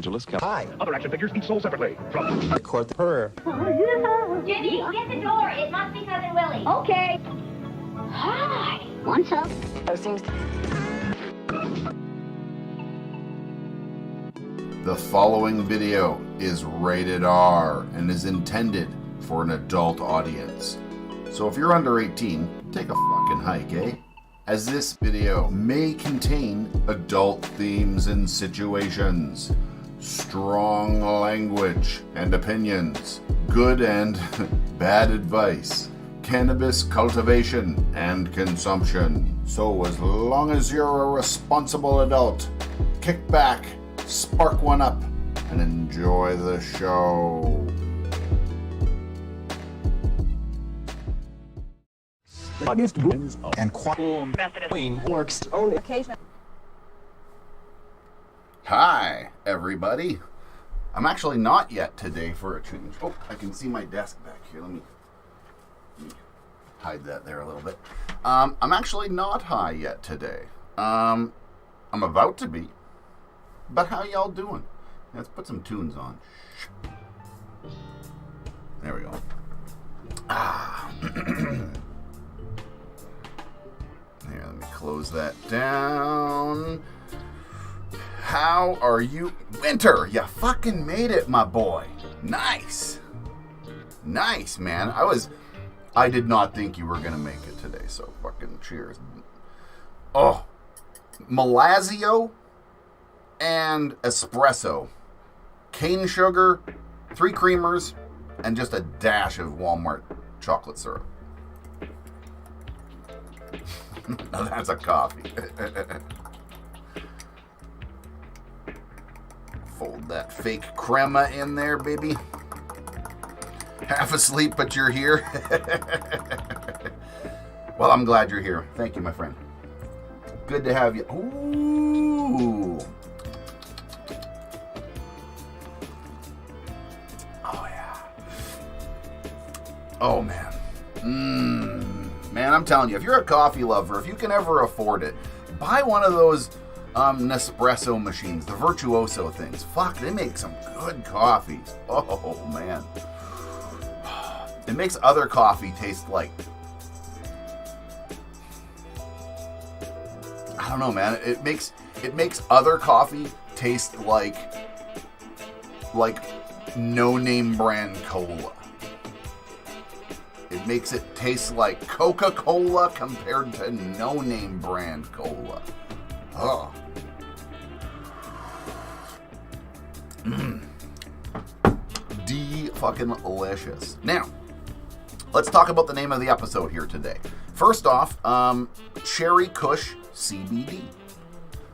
Angeles, Hi. Other action figures each sold separately. From Record the purr. Jenny, get the door. It must be Cousin Willie. Okay. Hi. What's up? The following video is rated R and is intended for an adult audience. So if you're under 18, take a fucking hike, eh? As this video may contain adult themes and situations, strong language and opinions, good and bad advice, cannabis cultivation and consumption. So as long as you're a responsible adult, kick back, spark one up, and enjoy the show. And Queen works only occasionally. Hi, everybody. I'm actually not yet today for a change. Oh, I can see my desk back here. Let me hide that there a little bit. I'm actually not high yet today. I'm about to be. But how y'all doing? Let's put some tunes on. There we go. Here, let me close that down. How are you? Winter, you fucking made it, my boy. Nice. Nice, man. I did not think you were going to make it today, so fucking cheers. Oh, Malazio and espresso. Cane sugar, 3 creamers, and just a dash of Walmart chocolate syrup. Now that's a coffee. Fold that fake crema in there, baby. Half asleep, but you're here. Well, I'm glad you're here. Thank you, my friend. Good to have you. Ooh. Oh, yeah. Oh, man. Man, I'm telling you, if you're a coffee lover, if you can ever afford it, buy one of those Nespresso machines, the Virtuoso things. Fuck, they make some good coffee. Oh, man. It makes other coffee taste like... I don't know, man. It makes other coffee taste like no-name brand cola. It makes it taste like Coca-Cola compared to no-name brand cola. Oh. De-fucking-licious. Now, let's talk about the name of the episode here today. First off, Cherry Kush CBD.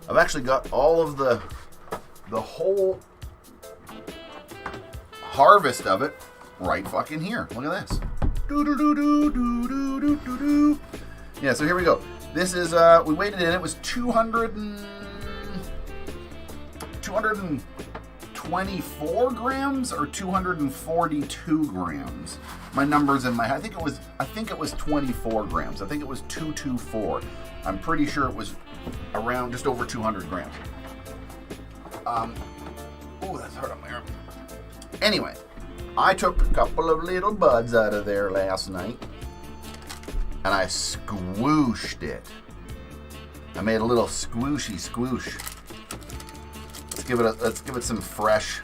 I've actually got all of the whole harvest of it right fucking here. Look at this. Yeah, so here we go. This is, we weighed it in. It was 224 grams or 242 grams. My number's in my head. I think it was 24 grams. I think it was 224. I'm pretty sure it was around just over 200 grams. Oh, that's hard on my arm. Anyway, I took a couple of little buds out of there last night and I squooshed it. I made a little squooshy squoosh. Let's give it some fresh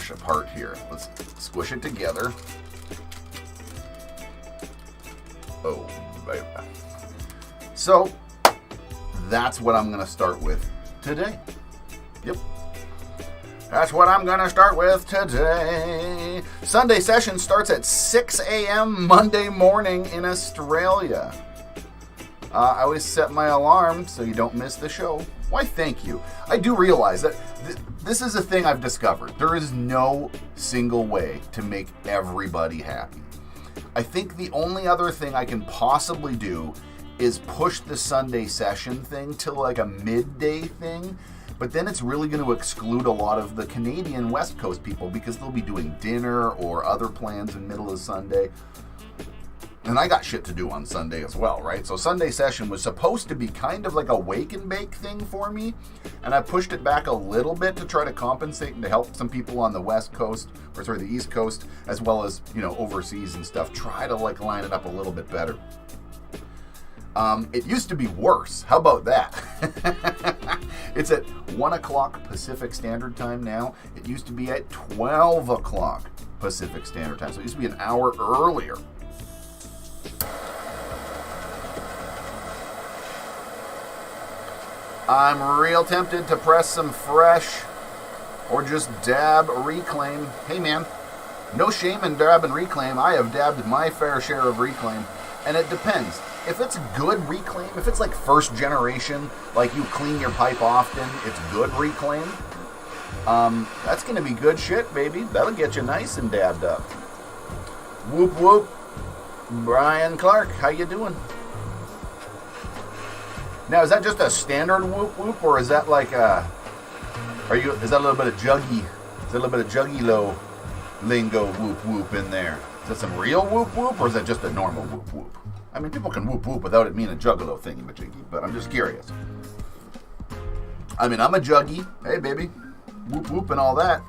apart here. Let's squish it together. Oh, baby. So that's what I'm gonna start with today. Yep. That's what I'm going to start with today. Sunday session starts at 6 a.m. Monday morning in Australia. I always set my alarm so you don't miss the show. Why, thank you. I do realize that this is a thing I've discovered. There is no single way to make everybody happy. I think the only other thing I can possibly do is push the Sunday session thing to like a midday thing. But then it's really going to exclude a lot of the Canadian West Coast people because they'll be doing dinner or other plans in the middle of Sunday. And I got shit to do on Sunday as well, right? So Sunday session was supposed to be kind of like a wake and bake thing for me. And I pushed it back a little bit to try to compensate and to help some people on the West Coast, or sorry, the East Coast, as well as, you know, overseas and stuff. Try to like line it up a little bit better. It used to be worse. How about that? It's at 1 o'clock Pacific Standard Time now. It used to be at 12 o'clock Pacific Standard Time. So it used to be an hour earlier. I'm real tempted to press some fresh or just dab reclaim. Hey man, no shame in dab and reclaim. I have dabbed my fair share of reclaim, and it depends. If it's good reclaim, if it's like first generation, like you clean your pipe often, it's good reclaim. That's gonna be good shit, baby. That'll get you nice and dabbed up. Whoop whoop. Brian Clark, how you doing? Now, is that just a standard whoop whoop, or is that like a? Is that a little bit of juggy? Is that a little bit of juggy low lingo whoop whoop in there? Is that some real whoop whoop, or is that just a normal whoop whoop? I mean, people can whoop whoop without it being a juggalo thingy-majiggy, but I'm just curious. I mean, I'm a juggy. Hey, baby. Whoop whoop and all that.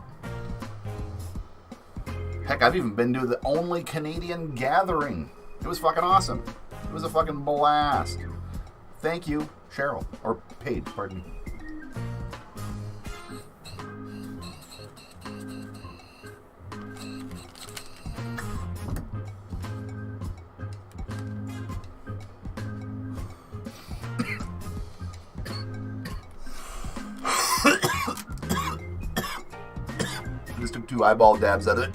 Heck, I've even been to the only Canadian gathering. It was fucking awesome. It was a fucking blast. Thank you, Cheryl. Or Paige, pardon me. Just took 2 eyeball dabs at it.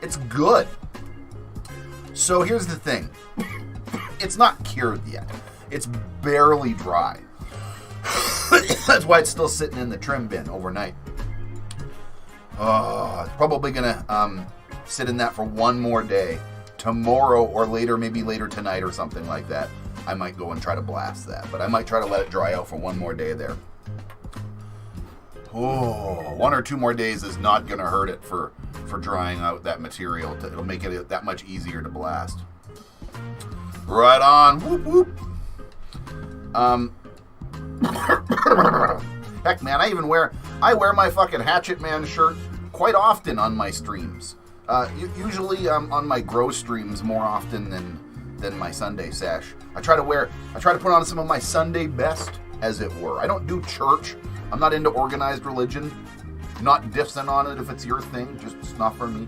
It's good. So here's the thing. It's not cured yet. It's barely dry. That's why it's still sitting in the trim bin overnight. Oh, it's probably gonna sit in that for one more day. Tomorrow or later, maybe later tonight or something like that. I might go and try to blast that, but I might try to let it dry out for one more day there. Oh, 1 or 2 more days is not gonna hurt it for drying out that material. It'll make it that much easier to blast. Right on. Whoop whoop. Heck, man, I wear my fucking Hatchet Man shirt quite often on my streams. Usually on my grow streams more often than my Sunday sesh. I try to put on some of my Sunday best, as it were. I don't do church. I'm not into organized religion. Not dissing on it if it's your thing, just it's not for me.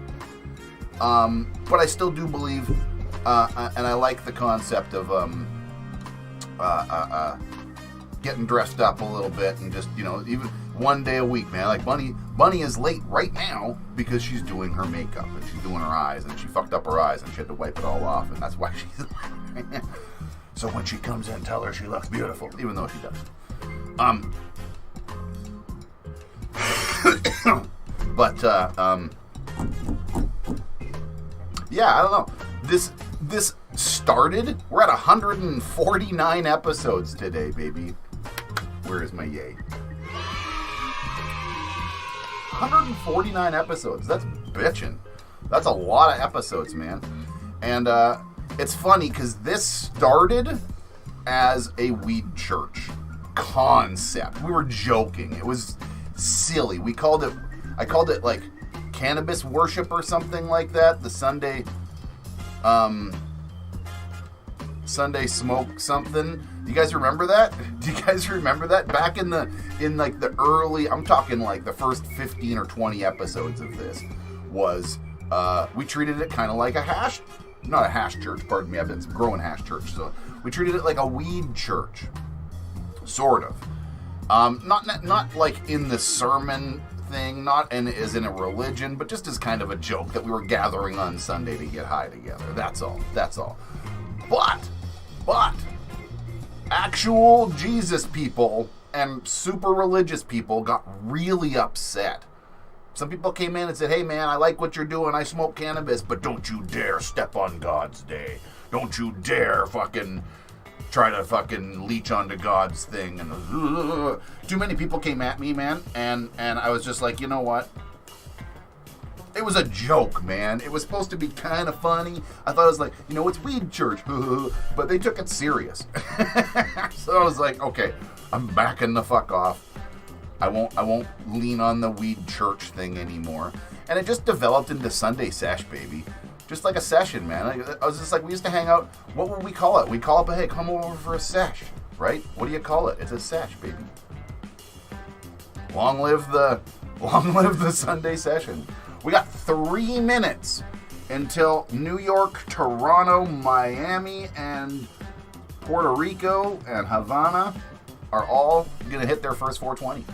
But I still do believe, and I like the concept of getting dressed up a little bit and just, you know, even one day a week, man. Like Bunny is late right now because she's doing her makeup and she's doing her eyes, and she fucked up her eyes and she had to wipe it all off, and that's why she's so when she comes in, tell her she looks beautiful, even though she doesn't. But yeah, I don't know. This started. We're at 149 episodes today, baby. Where is my yay? 149 episodes. That's bitchin'. That's a lot of episodes, man. And it's funny because this started as a weed church concept. We were joking. It was silly. I called it like cannabis worship or something like that. The Sunday smoke something. Do you guys remember that? Do you guys remember that? Back in like the early, I'm talking like the first 15 or 20 episodes of this was, we treated it kind of like not a hash church, pardon me, I've been growing hash church, so we treated it like a weed church, sort of. Not like in the sermon thing, not as in a religion, but just as kind of a joke that we were gathering on Sunday to get high together. That's all. But actual Jesus people and super religious people got really upset. Some people came in and said, hey man, I like what you're doing, I smoke cannabis, but don't you dare step on God's day. Don't you dare try to fucking leech onto God's thing. And too many people came at me, man, and I was just like, you know what? It was a joke, man. It was supposed to be kind of funny. I thought it was like, you know, it's weed church, but they took it serious. So I was like, okay, I'm backing the fuck off. I won't lean on the weed church thing anymore. And it just developed into Sunday sesh, baby. Just like a session, man. I was just like, we used to hang out. What would we call it? We call it, hey, come over for a sesh, right? What do you call it? It's a sesh, baby. Long live the Sunday session. We got 3 minutes until New York, Toronto, Miami, and Puerto Rico and Havana are all gonna hit their first 420.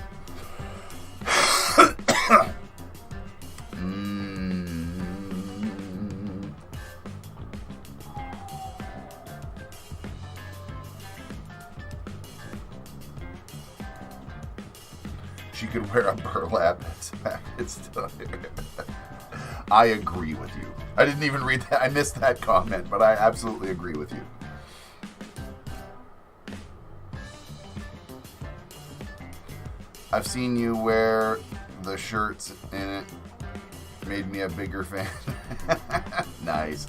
She could wear a burlap sack. I agree with you. I didn't even read that. I missed that comment, but I absolutely agree with you. I've seen you wear the shirts and it made me a bigger fan. Nice.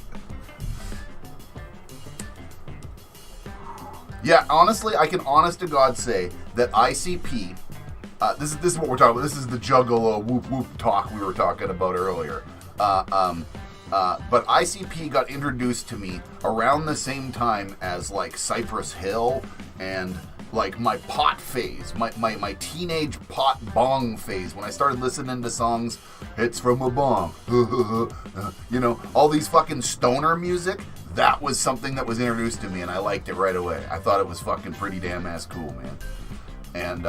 Yeah, honestly, I can honest to God say that ICP, this is what we're talking about. This is the juggalo whoop whoop talk we were talking about earlier. But ICP got introduced to me around the same time as like Cypress Hill and like my pot phase, my teenage pot bong phase, when I started listening to songs, it's from a bong, you know, all these fucking stoner music. That was something that was introduced to me and I liked it right away. I thought it was fucking pretty damn ass cool, man. And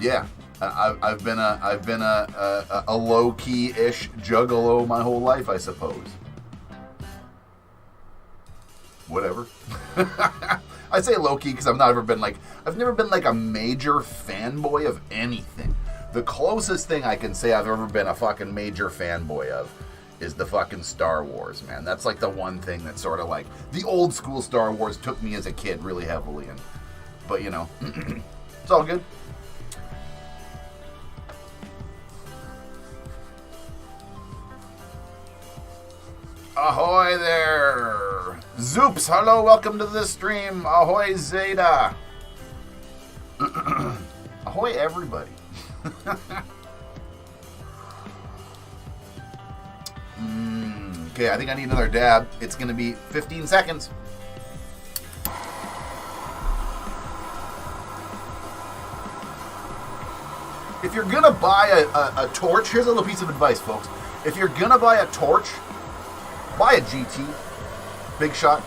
yeah, I've been a low key ish juggalo my whole life, I suppose. Whatever. I say low key because I've never been like a major fanboy of anything. The closest thing I can say I've ever been a fucking major fanboy of is the fucking Star Wars, man. That's like the one thing that sort of like the old school Star Wars took me as a kid really heavily in. But you know, it's all good. Ahoy there! Zoops, hello, welcome to the stream. Ahoy Zeta. Ahoy everybody. Okay, I think I need another dab. It's gonna be 15 seconds. If you're gonna buy a torch, here's a little piece of advice, folks. If you're gonna buy a torch, buy a GT, big shot.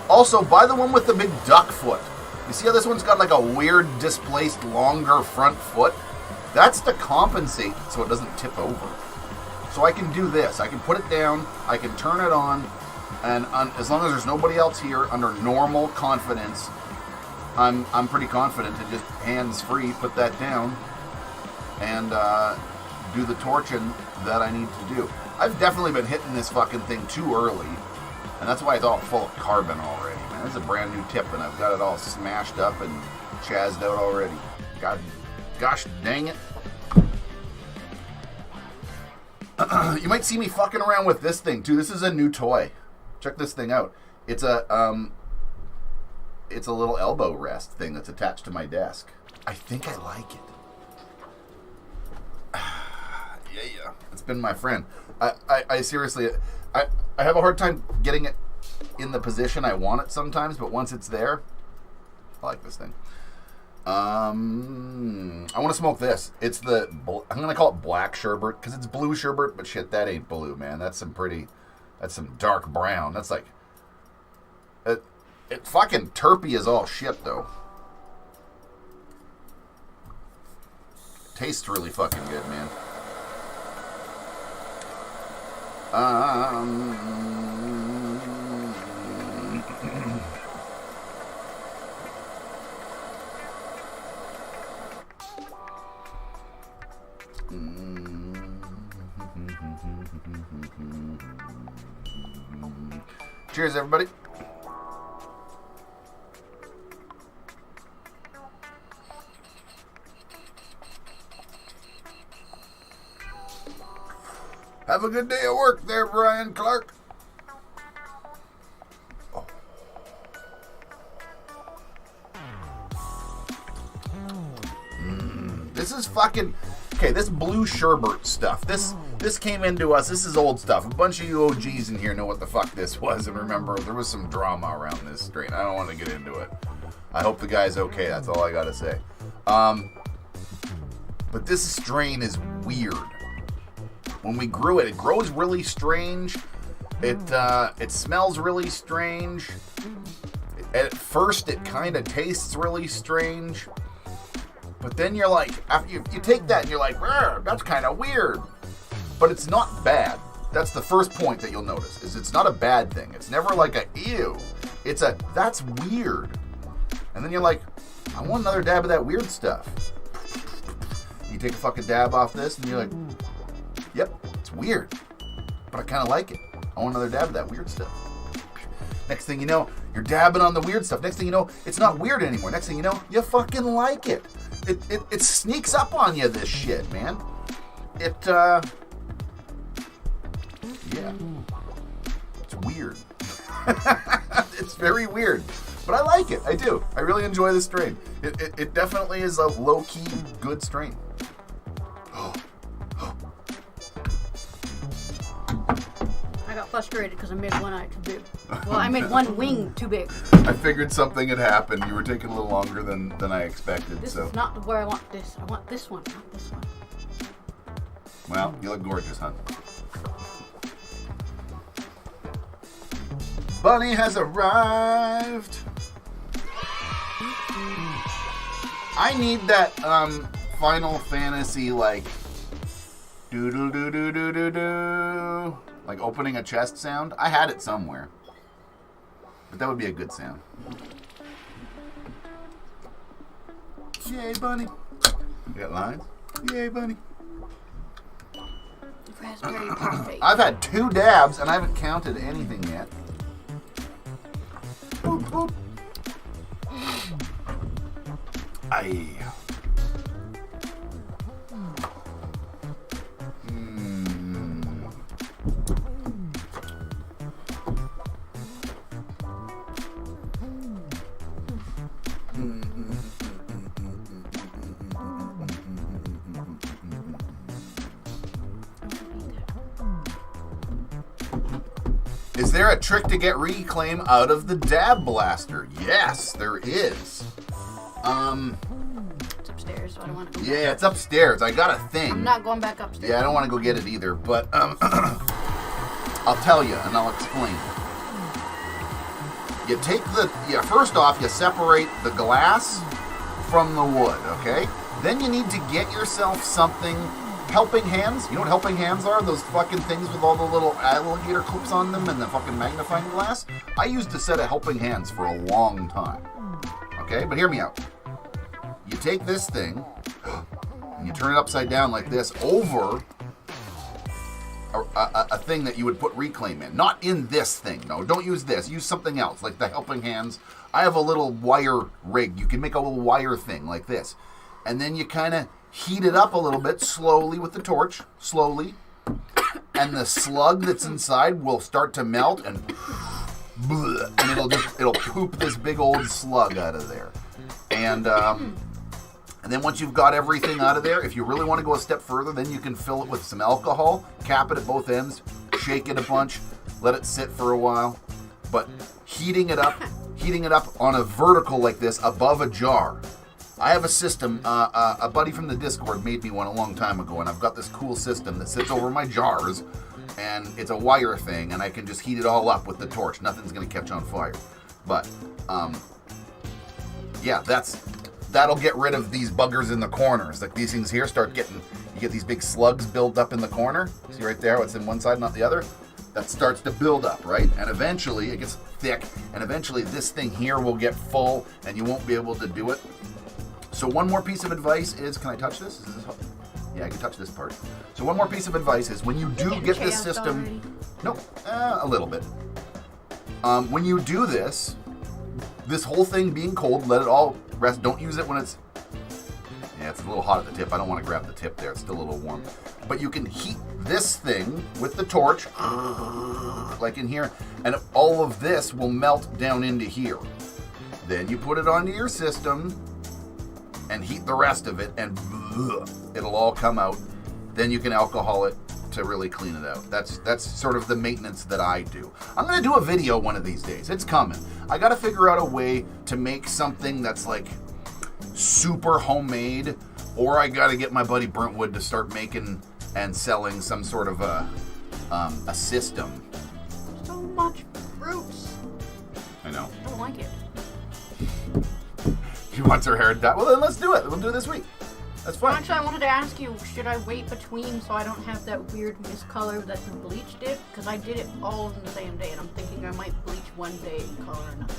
Also, buy the one with the big duck foot. You see how this one's got like a weird displaced longer front foot? That's to compensate so it doesn't tip over. So I can do this. I can put it down, I can turn it on, and as long as there's nobody else here, under normal confidence, I'm pretty confident to just hands-free put that down and do the torching that I need to do. I've definitely been hitting this fucking thing too early, and that's why it's all full of carbon already, man. This is a brand new tip, and I've got it all smashed up and chazzed out already. Gosh dang it. You might see me fucking around with this thing too. This is a new toy. Check this thing out. It's a little elbow rest thing that's attached to my desk. I think I like it. Yeah. It's been my friend. I seriously, I have a hard time getting it in the position I want it sometimes, but once it's there, I like this thing. I want to smoke this. It's I'm going to call it black sherbet because it's blue sherbet, but shit, that ain't blue, man. That's some dark brown. That's like, it fucking terpy as all shit, though. Tastes really fucking good, man. Cheers, everybody. Have a good day at work there, Brian Clark. Oh. This is fucking... Okay, this blue sherbet stuff. This came into us. This is old stuff. A bunch of you OGs in here know what the fuck this was. And remember, there was some drama around this strain. I don't want to get into it. I hope the guy's okay. That's all I got to say. But this strain is weird. When we grew it, it grows really strange. It smells really strange. At first, it kind of tastes really strange. But then you're like, after you take that and you're like, that's kind of weird. But it's not bad. That's the first point that you'll notice, is it's not a bad thing. It's never like a ew. It's a, that's weird. And then you're like, I want another dab of that weird stuff. You take a fucking dab off this and you're like, yep, it's weird. But I kind of like it. I want another dab of that weird stuff. Next thing you know, you're dabbing on the weird stuff. Next thing you know, it's not weird anymore. Next thing you know, you fucking like it. It sneaks up on you, this shit, man. Yeah. It's weird. It's very weird. But I like it. I do. I really enjoy this strain. It definitely is a low-key good strain. I got frustrated because I made one eye too big. Well, I made one wing too big. I figured something had happened. You were taking a little longer than I expected. This so. is not where I want this. I want this one, not this one. Well, you look gorgeous, hon. Bunny has arrived. I need that Final Fantasy like doodle doo doo doo doo doo, like opening a chest sound. I had it somewhere, but that would be a good sound. Yay, Bunny! You got lines? Yay, Bunny! Raspberry parfait. I've had 2 dabs and I haven't counted anything yet. Boop, boop. Aye. Is there a trick to get reclaim out of the dab blaster? Yes, there is. It's upstairs, so I don't want to go back. Yeah, it's upstairs. I got a thing. I'm not going back upstairs. Yeah, I don't want to go get it either, but I'll tell you and I'll explain. You take first off, you separate the glass from the wood, okay? Then you need to get yourself something. Helping hands? You know what helping hands are? Those fucking things with all the little alligator clips on them and the fucking magnifying glass? I used a set of helping hands for a long time. Okay, but hear me out. You take this thing and you turn it upside down like this over a thing that you would put reclaim in. Not in this thing, no. Don't use this. Use something else, like the helping hands. I have a little wire rig. You can make a little wire thing like this. And then you kind of heat it up a little bit slowly with the torch, slowly, and the slug that's inside will start to melt and it'll poop this big old slug out of there. And then once you've got everything out of there, if you really want to go a step further, then you can fill it with some alcohol, cap it at both ends, shake it a bunch, let it sit for a while. But heating it up on a vertical like this above a jar. I have a system, a buddy from the Discord made me one a long time ago, and I've got this cool system that sits over my jars, and it's a wire thing, and I can just heat it all up with the torch. Nothing's going to catch on fire. But, yeah, that'll get rid of these buggers in the corners. Like these things here you get these big slugs build up in the corner. See right there, what's in one side, not the other? That starts to build up, right? And eventually, it gets thick, and eventually this thing here will get full, and you won't be able to do it. So one more piece of advice is, can I touch this? Yeah, I can touch this part. So one more piece of advice is when you do get this system, a little bit. When you do this whole thing being cold, let it all rest. Don't use it when it's a little hot at the tip. I don't want to grab the tip there. It's still a little warm. But you can heat this thing with the torch, like in here, and all of this will melt down into here. Then you put it onto your system and heat the rest of it, and it'll all come out. Then you can alcohol it to really clean it out. That's sort of the maintenance that I do. I'm gonna do a video one of these days. It's coming. I gotta figure out a way to make something that's like super homemade, or I gotta get my buddy Brentwood to start making and selling some sort of a system. So much fruits. I know. I don't like it. She wants her hair done. Well, then let's do it. We'll do it this week. That's fine. Actually, I wanted to ask you, should I wait between so I don't have that weird miscolor that the bleach did? Because I did it all in the same day, and I'm thinking I might bleach one day and color another.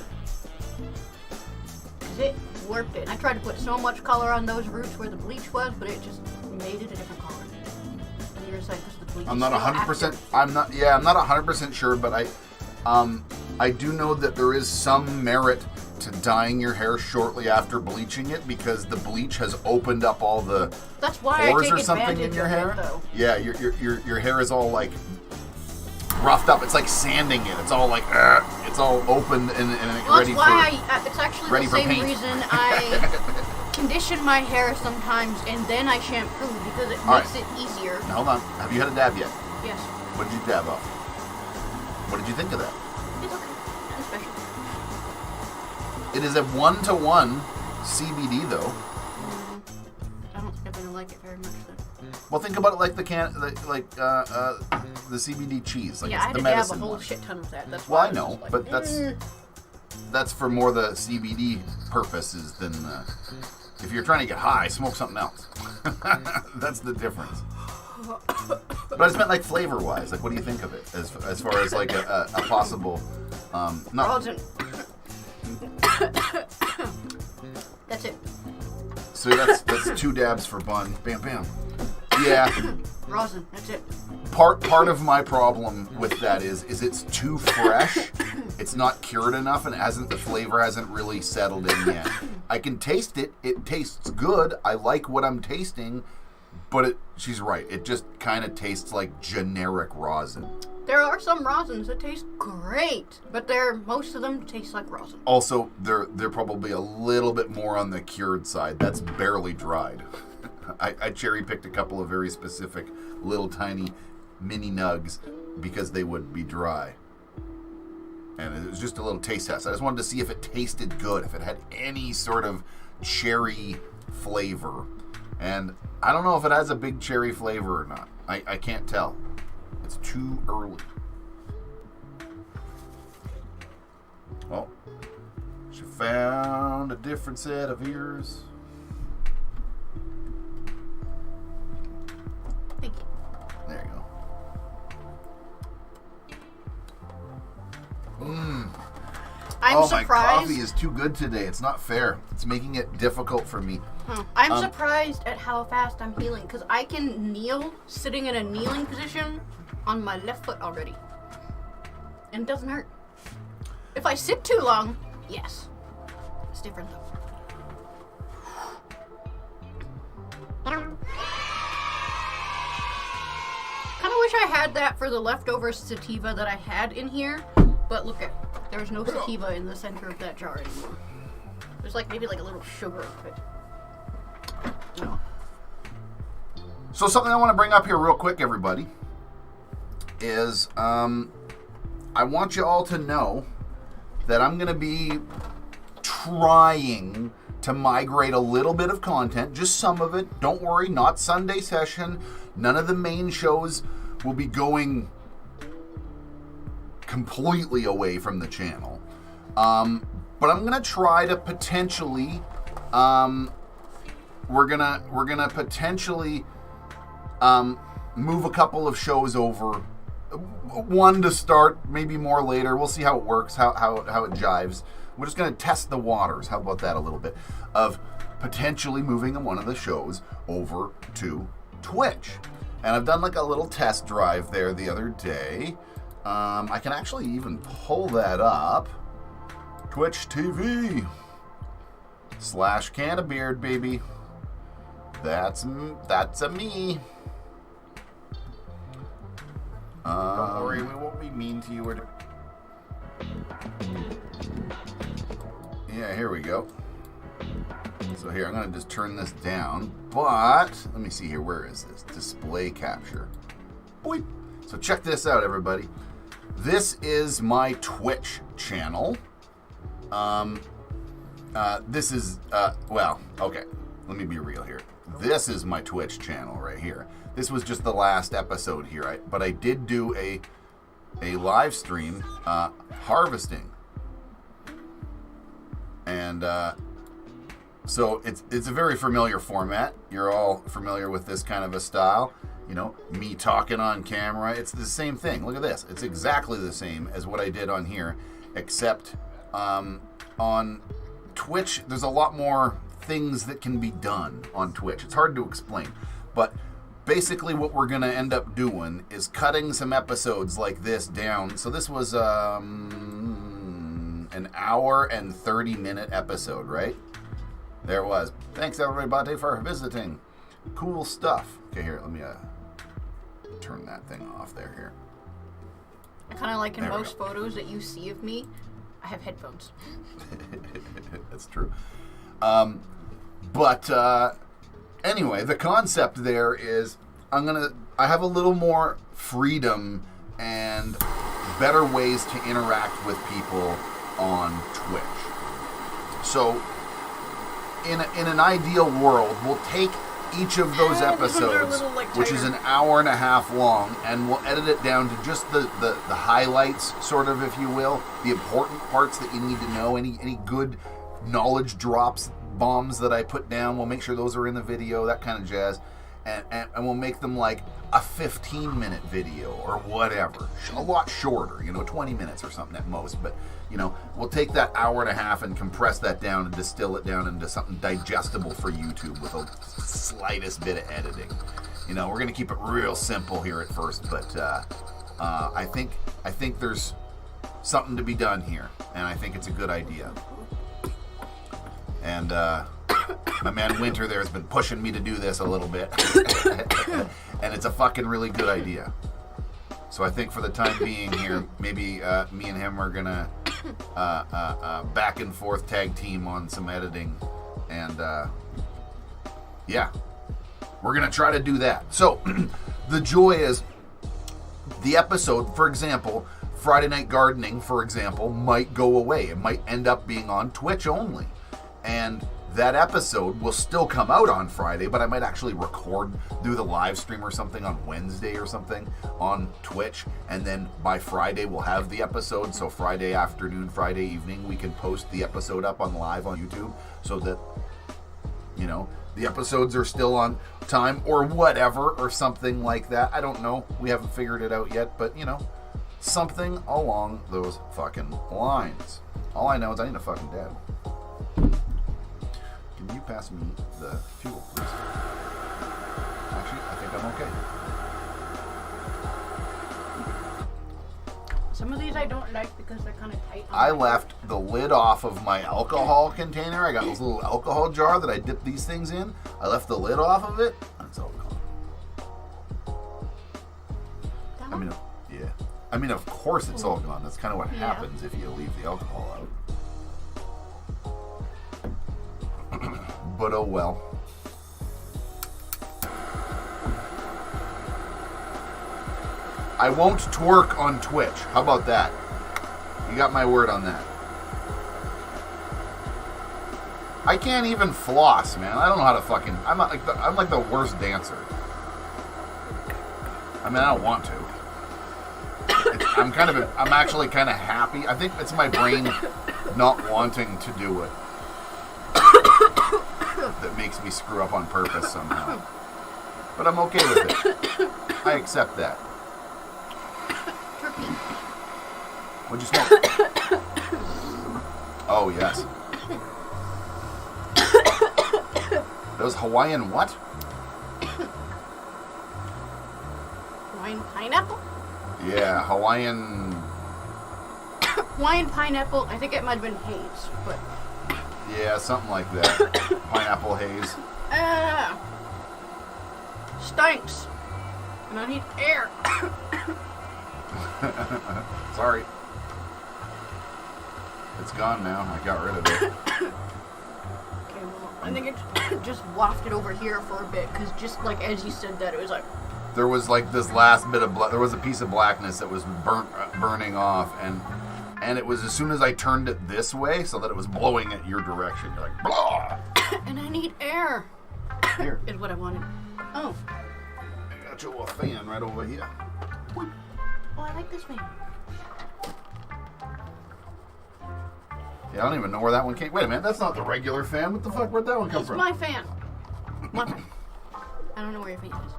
Because it warped it. I tried to put so much color on those roots where the bleach was, but it just made it a different color. And you're saying because the bleach I'm not 100%. I'm not 100% sure, but I do know that there is some merit to dyeing your hair shortly after bleaching it, because the bleach has opened up all the That's why pores I take or something in your hair. It, though. Yeah, your hair is all like roughed up. It's like sanding it. It's all like it's all open and well, ready for. That's why it's actually ready the for same paint. reason I condition my hair sometimes and then I shampoo, because it makes it easier. Now, hold on. Have you had a dab yet? Yes. What did you dab off? What did you think of that? It's okay. Nothing special. It is a 1-to-1 CBD though. I don't think I'm gonna like it very much then. Well, think about it like the CBD cheese. Like Yeah, I it's had the to dab a medicine whole one. shit ton of that. That's Well, why I know, was just but like, that's for more the CBD purposes than if you're trying to get high, smoke something else. That's the difference. But I just meant like flavor-wise. Like, what do you think of it as far as like a possible not Rosin. That's it. So that's 2 dabs for Bun. Bam, bam. Yeah. Rosin. That's it. Part of my problem with that is it's too fresh. It's not cured enough, and the flavor hasn't really settled in yet. I can taste it. It tastes good. I like what I'm tasting, but she's right. It just kind of tastes like generic rosin. There are some rosins that taste great, but most of them taste like rosin. Also, they're probably a little bit more on the cured side. That's barely dried. I cherry picked a couple of very specific little tiny mini nugs because they would be dry. And it was just a little taste test. I just wanted to see if it tasted good, if it had any sort of cherry flavor. And I don't know if it has a big cherry flavor or not. I can't tell. It's too early. Oh, she found a different set of ears. Thank you. There you go. I'm My surprised. coffee is too good today. It's not fair. It's making it difficult for me. I'm surprised at how fast I'm healing, because I can kneel, sitting in a kneeling position, on my left foot already. And it doesn't hurt. If I sit too long, yes. It's different though. Kinda wish I had that for the leftover sativa that I had in here, but look at, there's no sativa in the center of that jar anymore. There's like maybe like a little sugar of it. No. So something I want to bring up here real quick, everybody, is I want you all to know that I'm going to be trying to migrate a little bit of content, just some of it. Don't worry, not Sunday session. None of the main shows will be going completely away from the channel. But I'm going to try to potentially we're gonna potentially move a couple of shows over. One to start, maybe more later. We'll see how it works, how it jives. We're just gonna test the waters. How about that a little bit? Of potentially moving one of the shows over to Twitch. And I've done like a little test drive there the other day. I can actually even pull that up. Twitch TV /CANNABEARD, baby. That's a me. Don't worry, we won't be mean to you. Or yeah, here we go. So here, I'm going to just turn this down. But, let me see here. Where is this? Display capture. Boy. So check this out, everybody. This is my Twitch channel. This is, well, okay. Let me be real here. This is my Twitch channel right here. This was just the last episode here. But I did do a live stream harvesting. And so it's a very familiar format. You're all familiar with this kind of a style. You know, me talking on camera. It's the same thing. Look at this. It's exactly the same as what I did on here, except on Twitch, there's a lot more things that can be done on Twitch. It's hard to explain, but basically what we're going to end up doing is cutting some episodes like this down. So this was an hour and 30-minute episode, right? There it was. Thanks, everybody, for visiting. Cool stuff. Okay, here, let me turn that thing off there here. I kind of like in most photos that you see of me, I have headphones. That's true. But anyway, the concept there is I have a little more freedom and better ways to interact with people on Twitch. So in an ideal world, we'll take each of those episodes, which is an hour and a half long, and we'll edit it down to just the highlights, sort of, if you will, the important parts that you need to know, any good knowledge drops, bombs that I put down, we'll make sure those are in the video, that kind of jazz, and we'll make them like a 15-minute video or whatever, a lot shorter, 20 minutes or something at most, but we'll take that hour and a half and compress that down and distill it down into something digestible for YouTube with the slightest bit of editing. We're gonna keep it real simple here at first, but I think there's something to be done here, and I think it's a good idea. And my man Winter there has been pushing me to do this a little bit, and it's a fucking really good idea. So I think for the time being here, maybe me and him are gonna back and forth tag team on some editing, and yeah, we're gonna try to do that. So the joy is the episode, for example, Friday Night Gardening, for example, might go away. It might end up being on Twitch only, and that episode will still come out on Friday, but I might actually do the live stream or something on Wednesday or something on Twitch, and then by Friday we'll have the episode. So Friday afternoon, Friday evening, we can post the episode up on live on YouTube, so that the episodes are still on time or whatever, or something like that. I don't know. We haven't figured it out yet, but something along those fucking lines. All I know is I need a fucking dab. Can you pass me the fuel, please? Actually, I think I'm okay. Some of these I don't like because they're kind of tight. I left the lid off of my alcohol container. I got this little alcohol jar that I dip these things in. I left the lid off of it, and it's all gone. Yeah. I mean, of course it's all gone. That's kind of what happens if you leave the alcohol out. But oh well. I won't twerk on Twitch. How about that? You got my word on that. I can't even floss, man. I don't know how to fucking. I'm like the worst dancer. I mean, I don't want to. I'm actually kind of happy. I think it's my brain not wanting to do it that makes me screw up on purpose somehow. But I'm okay with it. I accept that. Turkey. What'd you smoke? Oh, yes. Those Hawaiian what? Hawaiian pineapple? Yeah, Hawaiian... Hawaiian pineapple, I think it might have been haze, but... Yeah, something like that. Pineapple haze. Stinks. And I need air. Sorry. It's gone now. I got rid of it. Okay, well, I think it just wafted over here for a bit, because just like as you said that, it was like... There was like this last bit of there was a piece of blackness that was burning off, and it was as soon as I turned it this way so that it was blowing at your direction. You're like, blah! And I need air. Here. Is what I wanted. Oh. I got you a fan right over here. Oh, I like this fan. Yeah, I don't even know where that one came. Wait a minute, that's not the regular fan. What the fuck? Where'd that one come It's from? my fan. My fan. I don't know where your fan is.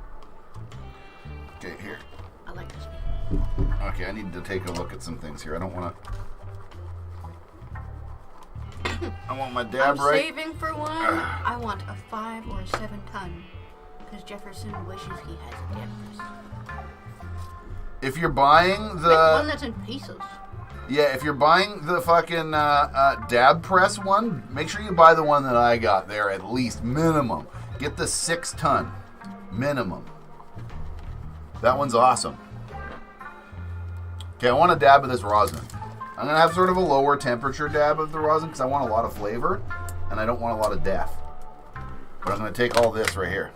Okay, here. I like this fan. Okay, I need to take a look at some things here. I don't want to. I want my dab I'm right. saving for one. I want a 5 or 7 ton. Because Jefferson wishes he has a dab press. If you're buying Like the. one that's in pieces. Yeah, if you're buying the fucking dab press one, make sure you buy the one that I got there at least, minimum. Get the 6 ton, minimum. That one's awesome. Okay, I want a dab of this rosin. I'm going to have sort of a lower temperature dab of the rosin because I want a lot of flavor and I don't want a lot of death. But I'm going to take all this right here.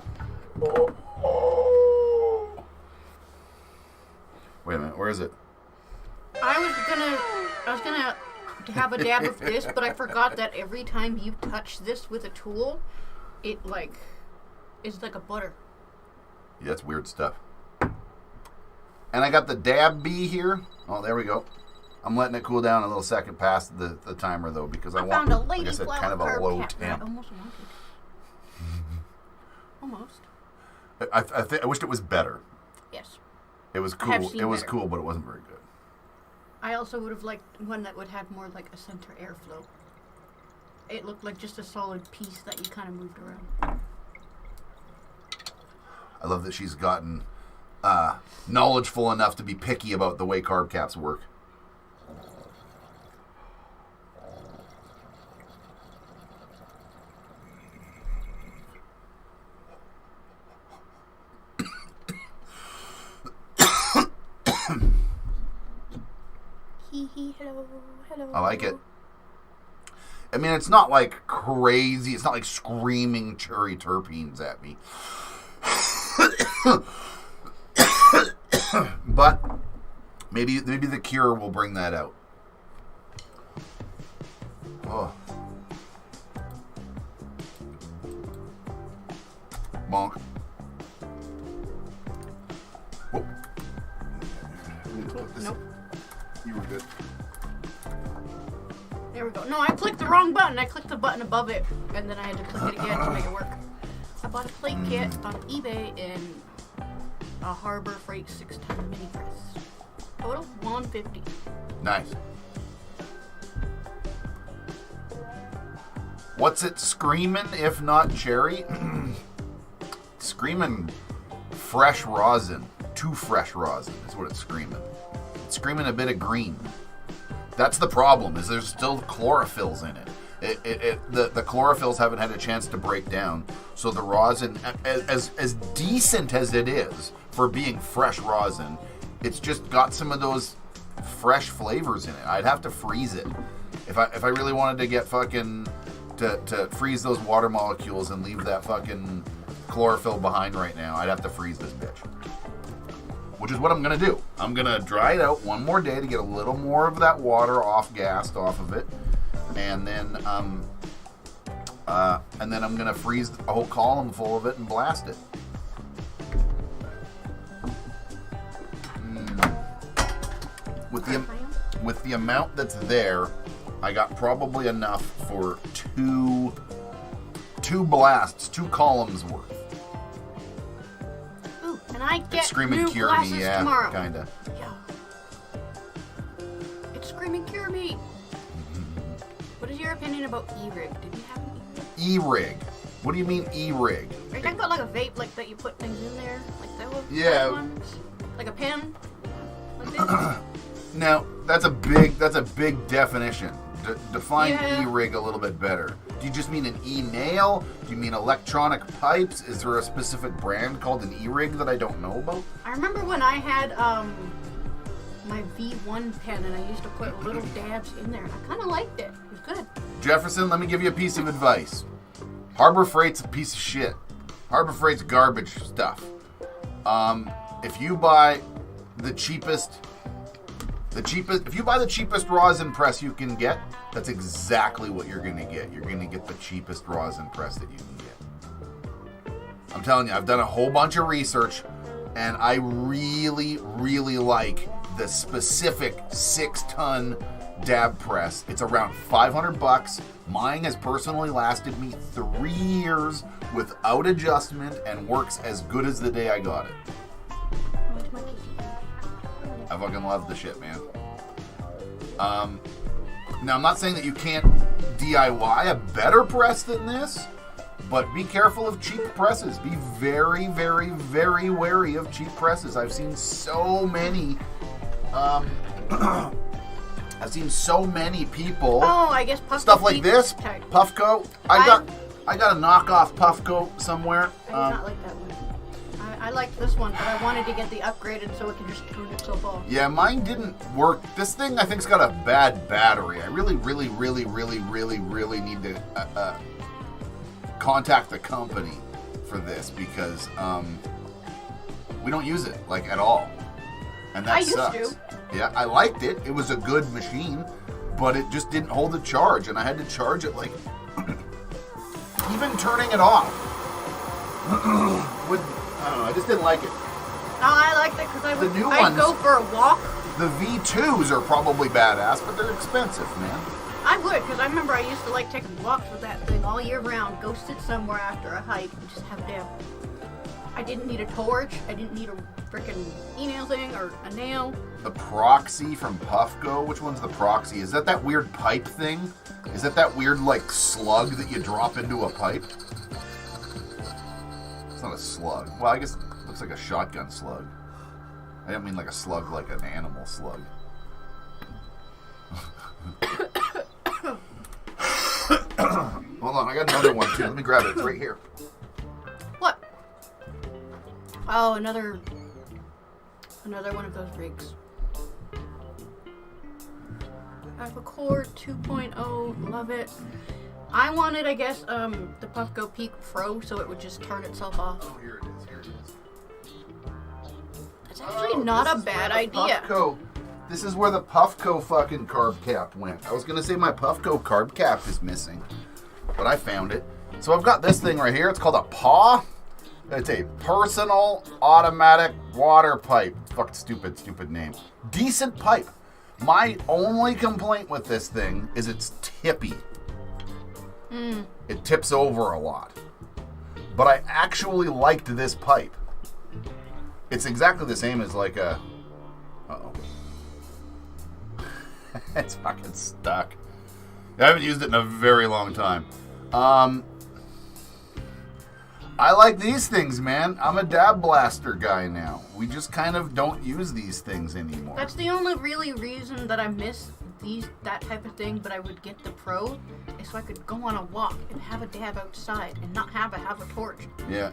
Wait a minute, where is it? I was gonna have a dab of this, but I forgot that every time you touch this with a tool, it like is like a butter. Yeah, that's weird stuff. And I got the dab bee here. Oh, there we go. I'm letting it cool down a little second past the timer though because I want, found a like I said, kind of a carb low cap that I temp. almost wanted. Almost. I wished it was better. Yes. It was I have cool. seen It was better. cool, but it wasn't very good. I also would have liked one that would have more like a center airflow. It looked like just a solid piece that you kind of moved around. I love that she's gotten knowledgeful enough to be picky about the way carb caps work. Hello, hello. I like it. I mean, it's not like crazy. It's not like screaming cherry terpenes at me. But maybe the cure will bring that out. Oh. Bonk. Whoa. Nope. You were good. There we go. No, I clicked the wrong button. I clicked the button above it, and then I had to click it again to make it work. I bought a plate kit on eBay in a Harbor Freight 6-ton mini press. Total $150. Nice. What's it screaming if not cherry? Screaming fresh rosin. Too fresh rosin is what it's screaming. It's screaming a bit of green. That's the problem, is there's still chlorophylls in it. The chlorophylls haven't had a chance to break down, so the rosin, as decent as it is for being fresh rosin, it's just got some of those fresh flavors in it. I'd have to freeze it. If I really wanted to get fucking to freeze those water molecules and leave that fucking chlorophyll behind right now, I'd have to freeze this bitch. Which is what I'm gonna do. I'm gonna dry it out one more day to get a little more of that water gassed off of it, and then I'm gonna freeze a whole column full of it and blast it. With the amount that's there, I got probably enough for two blasts, 2 columns worth. Ooh, and I get It's screaming new cure glasses me, yeah, tomorrow. kinda. Yeah. It's screaming cure me. What is your opinion about e-rig? Did you have an e-rig? E-rig. What do you mean E-rig? Are you talking about like a vape, like that you put things in there, like that one? Yeah. That one? Like a pen? Like this? Now, that's a big definition. Define Yeah. E-rig a little bit better. Do you just mean an E-nail? Do you mean electronic pipes? Is there a specific brand called an E-rig that I don't know about? I remember when I had my V1 pen, and I used to put little dabs in there. I kind of liked it. It was good. Jefferson, let me give you a piece of advice. Harbor Freight's a piece of shit. Harbor Freight's garbage stuff. If you buy the cheapest, if you buy the cheapest rosin press you can get, that's exactly what you're gonna get. You're gonna get the cheapest rosin press that you can get. I'm telling you, I've done a whole bunch of research, and I really, really like the specific 6-ton dab press. It's around $500. Mine has personally lasted me 3 years without adjustment and works as good as the day I got it. I fucking love the shit, man. Now, I'm not saying that you can't DIY a better press than this, but be careful of cheap presses. Be very, very, very wary of cheap presses. I've seen so many people. Oh, I guess Puffco stuff like this. Okay. Puffco. I got a knockoff Puffco somewhere. I did not like that one. I liked this one, but I wanted to get the upgraded so it can just turn itself off. Yeah, mine didn't work. This thing, I think, has got a bad battery. I really, really, really, really, really, really need to contact the company for this because we don't use it like at all, and that sucks. I used to. Yeah, I liked it. It was a good machine, but it just didn't hold the charge, and I had to charge it like even turning it off would. I don't know. I just didn't like it. No, I liked it because I'd go for a walk. The V2s are probably badass, but they're expensive, man. I would, because I remember I used to like taking walks with that thing all year round. Go sit somewhere after a hike and just have a dab. I didn't need a torch. I didn't need a freaking e-nail thing or a nail. The Proxy from Puffco. Which one's the Proxy? Is that weird pipe thing? Is that weird, like, slug that you drop into a pipe? It's not a slug. Well, I guess it looks like a shotgun slug. I don't mean like a slug like an animal slug. Hold on, I got another one too. Let me grab it. It's right here. What? Oh, another one of those rigs. I have a Core 2.0, love it. I wanted, I guess, the Puffco Peak Pro, so it would just turn itself off. Oh, here it is. Here it is. It's actually not a bad idea. Puffco. This is where the Puffco fucking carb cap went. I was gonna say my Puffco carb cap is missing, but I found it. So I've got this thing right here. It's called a PAW. It's a personal automatic water pipe. Fucking stupid name. Decent pipe. My only complaint with this thing is it's tippy. It tips over a lot. But I actually liked this pipe. It's exactly the same as like a... Uh-oh. It's fucking stuck. I haven't used it in a very long time. I like these things, man. I'm a DABBLASTER guy now. We just kind of don't use these things anymore. That's the only really reason that I miss that type of thing, but I would get the Pro, is so I could go on a walk and have a dab outside and not have a torch. Yeah.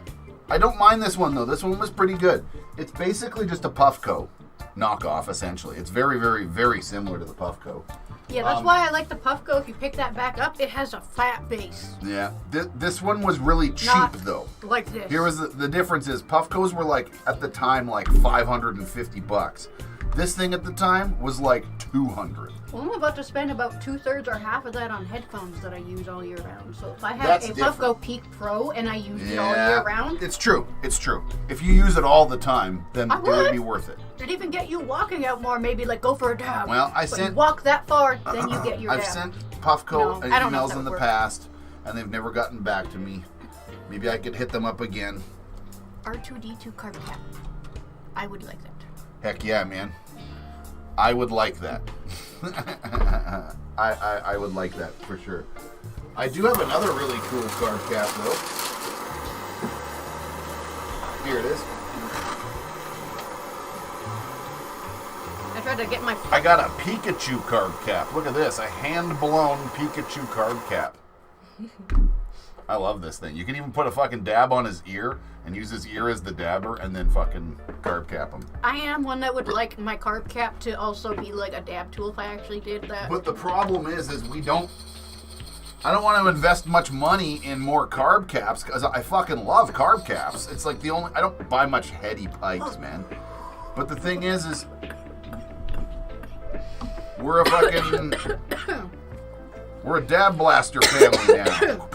I don't mind this one, though. This one was pretty good. It's basically just a Puffco knockoff, essentially. It's very, very, very similar to the Puffco. Yeah, that's why I like the Puffco. If you pick that back up, it has a flat base. Yeah. This one was really cheap, though. Like this. Here was the difference is Puffcos were like, at the time, like $550. This thing at the time was like $200. Well, I'm about to spend about 2/3 or half of that on headphones that I use all year round. So if I had a Puffco Peak Pro and I used it all year round... It's true. It's true. If you use it all the time, then it would be worth it. It'd even get you walking out more, maybe like go for a dab. Well, walk that far, then you get your dab. I've sent Puffco emails in the past, and they've never gotten back to me. Maybe I could hit them up again. R2D2 carb cap. I would like that. Heck yeah, man. I would like that. I would like that for sure. I do have another really cool carb cap though. Here it is. I tried to get my... I got a Pikachu carb cap. Look at this. A hand-blown Pikachu carb cap. I love this thing. You can even put a fucking dab on his ear and use his ear as the dabber and then fucking carb cap him. I am one that would like my carb cap to also be like a dab tool if I actually did that. But the problem is I don't want to invest much money in more carb caps because I fucking love carb caps. It's like I don't buy much heady pipes, man. But the thing is we're a dab blaster family now.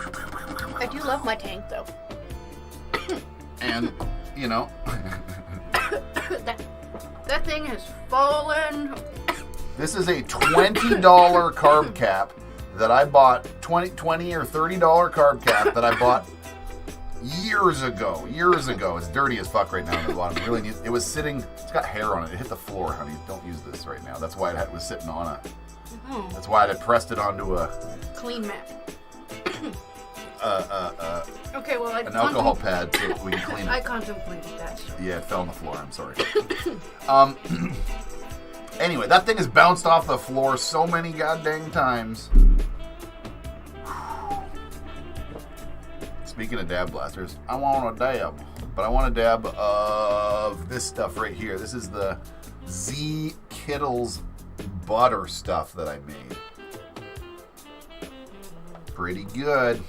I do love my tank though. And, you know. that thing has fallen. This is a $20 carb cap that I bought, $20 or $30 carb cap that I bought years ago. It's dirty as fuck right now on the bottom. It was sitting, it's got hair on it. It hit the floor, honey. Don't use this right now. That's why it was sitting on that's why I had pressed it onto a clean mat. Okay, well, an alcohol pad so we can clean it. I contemplated that. So. Yeah, it fell on the floor. I'm sorry. Anyway, that thing has bounced off the floor so many goddamn times. Speaking of dab blasters, I want a dab, but I want a dab of this stuff right here. This is the Z Kittles butter stuff that I made. Pretty good.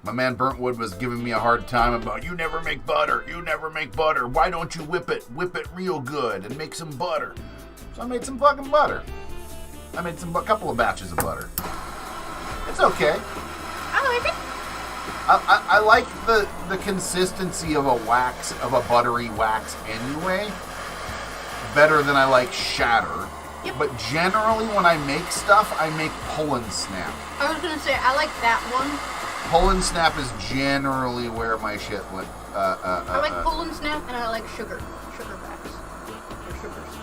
My man Burntwood was giving me a hard time about, you never make butter. Why don't you whip it real good and make some butter? So I made some fucking butter. I made a couple of batches of butter. It's okay. I like it. I like the consistency of a buttery wax anyway, better than I like shatter. Yep. But generally when I make stuff, I make pull and snap. I was gonna say, I like that one. Pull and snap is generally where my shit went. I like pull and snap, and I like sugar backs. Or sugars.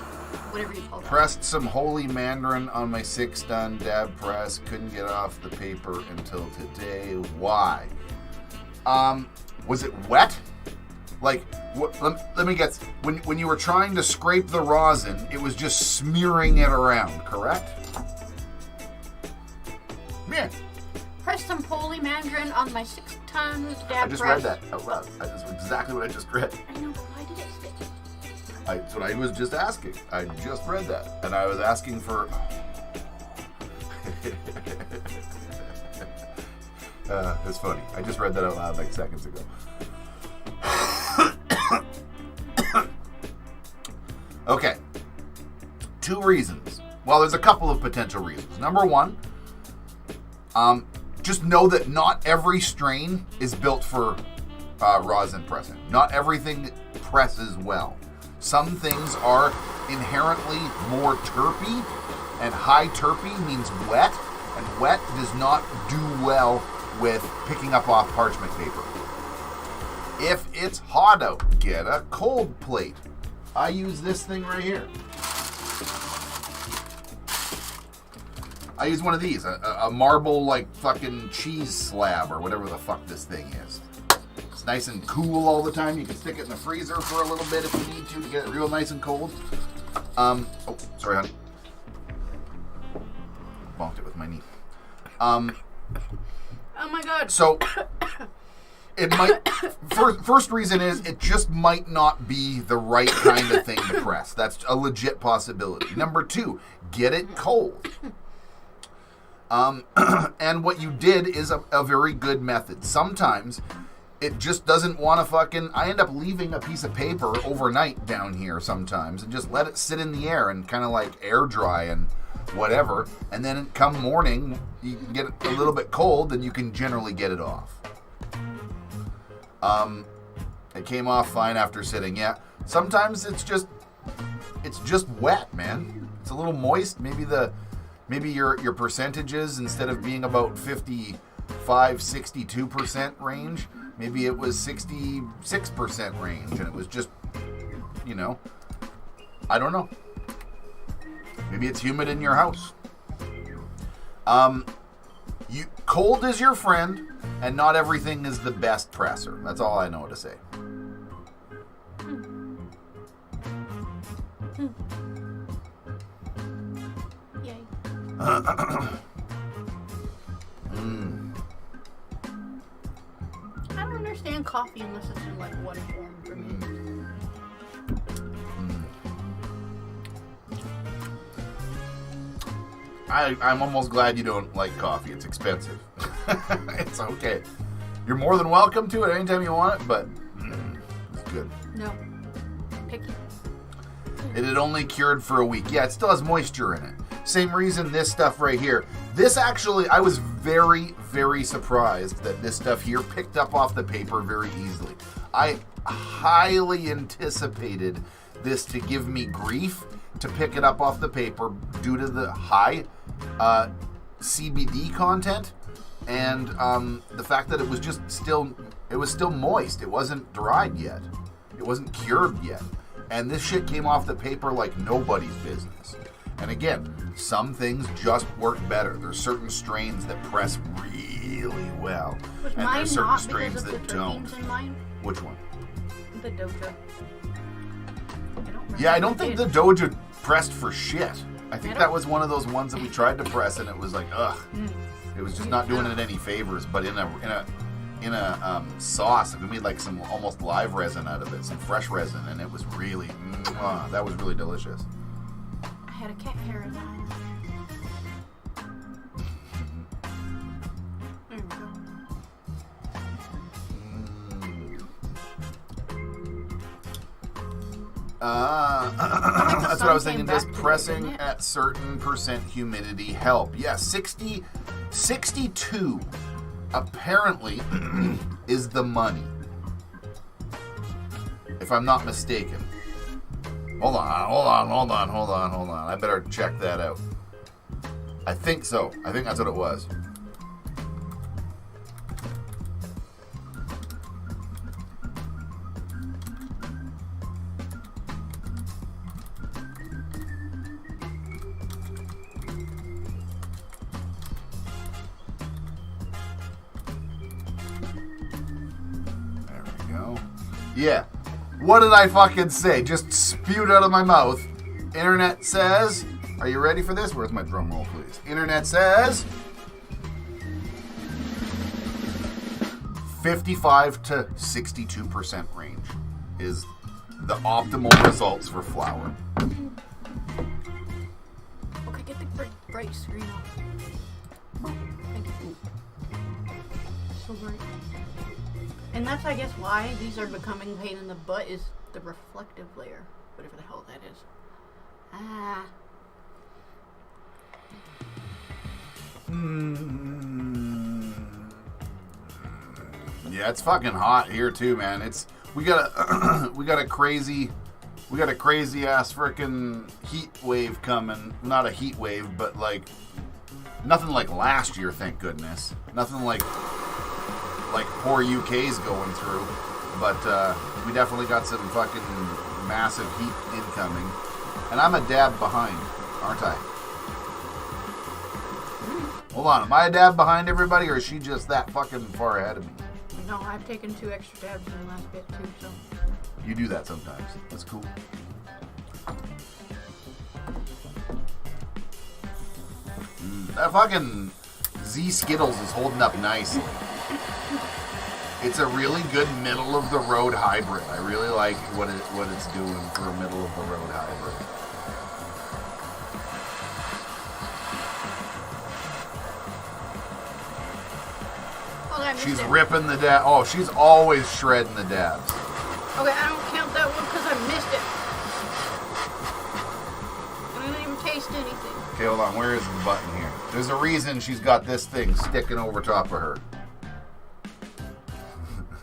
Whatever you call that. Pressed some holy mandarin on my 6-done dab press. Couldn't get off the paper until today. Why? Was it wet? Like, let me guess. When you were trying to scrape the rosin, it was just smearing it around, correct? Yeah. Press some holy mandarin on my 6-ton dab press. I just read that out loud. That's exactly what I just read. I know, but why did it stick? That's what I was just asking. I just read that. And I was asking for... it's funny. I just read that out loud like seconds ago. Okay. 2 reasons. Well, there's a couple of potential reasons. Number 1, just know that not every strain is built for rosin pressing. Not everything presses well. Some things are inherently more terpy, and high terpy means wet, and wet does not do well with picking up off parchment paper. If it's hot out, get a cold plate. I use this thing right here. I use one of these, a marble like fucking cheese slab or whatever the fuck this thing is. It's nice and cool all the time. You can stick it in the freezer for a little bit if you need to get it real nice and cold. Oh, sorry, honey. Bonked it with my knee. Oh my god. So it might. First reason is it just might not be the right kind of thing to press. That's a legit possibility. Number 2, get it cold. And what you did is a very good method. Sometimes it just doesn't want to fucking... I end up leaving a piece of paper overnight down here sometimes and just let it sit in the air and kind of like air dry and whatever. And then come morning, you can get it a little bit cold and you can generally get it off. It came off fine after sitting. Yeah, sometimes it's just wet, man. It's a little moist. Maybe your percentages, instead of being about 55, 62% range, maybe it was 66% range, and it was just, I don't know. Maybe it's humid in your house. Cold is your friend, and not everything is the best presser. That's all I know to say. coffee unless it's in like one form for me. I'm almost glad you don't like coffee. It's expensive. It's okay. You're more than welcome to it anytime you want it, but it's good. No. Picky. It had only cured for a week. Yeah, it still has moisture in it. Same reason this stuff right here. This actually, I was very, very surprised that this stuff here picked up off the paper very easily. I highly anticipated this to give me grief to pick it up off the paper due to the high CBD content and the fact that it was just still moist. It wasn't dried yet. It wasn't cured yet. And this shit came off the paper like nobody's business. And again, some things just work better. There's certain strains that press really well. Was and mine there's certain not strains because of that the don't. terpenes in mine? Which one? The Doja. Yeah, I don't think the Doja pressed for shit. I think that was one of those ones that we tried to press and it was like, ugh. It was just not doing it any favors. But in a sauce, we made like some almost live resin out of it, some fresh resin, and it was really, that was really delicious. I had a cat hair in mine. There we go. That's what I was thinking. Does back today, pressing didn't it? at certain percent humidity help? Yeah, 62 apparently is the money, if I'm not mistaken. Hold on. I better check that out. I think so. I think that's what it was. Yeah. What did I fucking say? Just spewed out of my mouth. Internet says, are you ready for this? Where's my drum roll, please? Internet says 55 to 62% range is the optimal results for flower. Okay, get the bright screen off. Thank you. So bright. And that's, I guess, why these are becoming pain in the butt is the reflective layer. Whatever the hell that is. Yeah, it's fucking hot here too, man. We got a crazy ass frickin' heat wave coming. Not a heat wave, but like nothing like last year, thank goodness. Nothing like poor UK's going through, but we definitely got some fucking massive heat incoming. And I'm a dab behind, aren't I? Hold on, am I a dab behind everybody, or is she just that fucking far ahead of me? No, I've taken 2 extra dabs in the last bit too, so. You do that sometimes. That's cool. That fucking Z Skittles is holding up nicely. It's a really good middle of the road hybrid. I really like what it's doing for a middle of the road hybrid. She's ripping the dab. Oh, she's always shredding the dabs. Okay, I don't count that one because I missed it. I didn't even taste anything. Okay, hold on. Where is the button here? There's a reason she's got this thing sticking over top of her.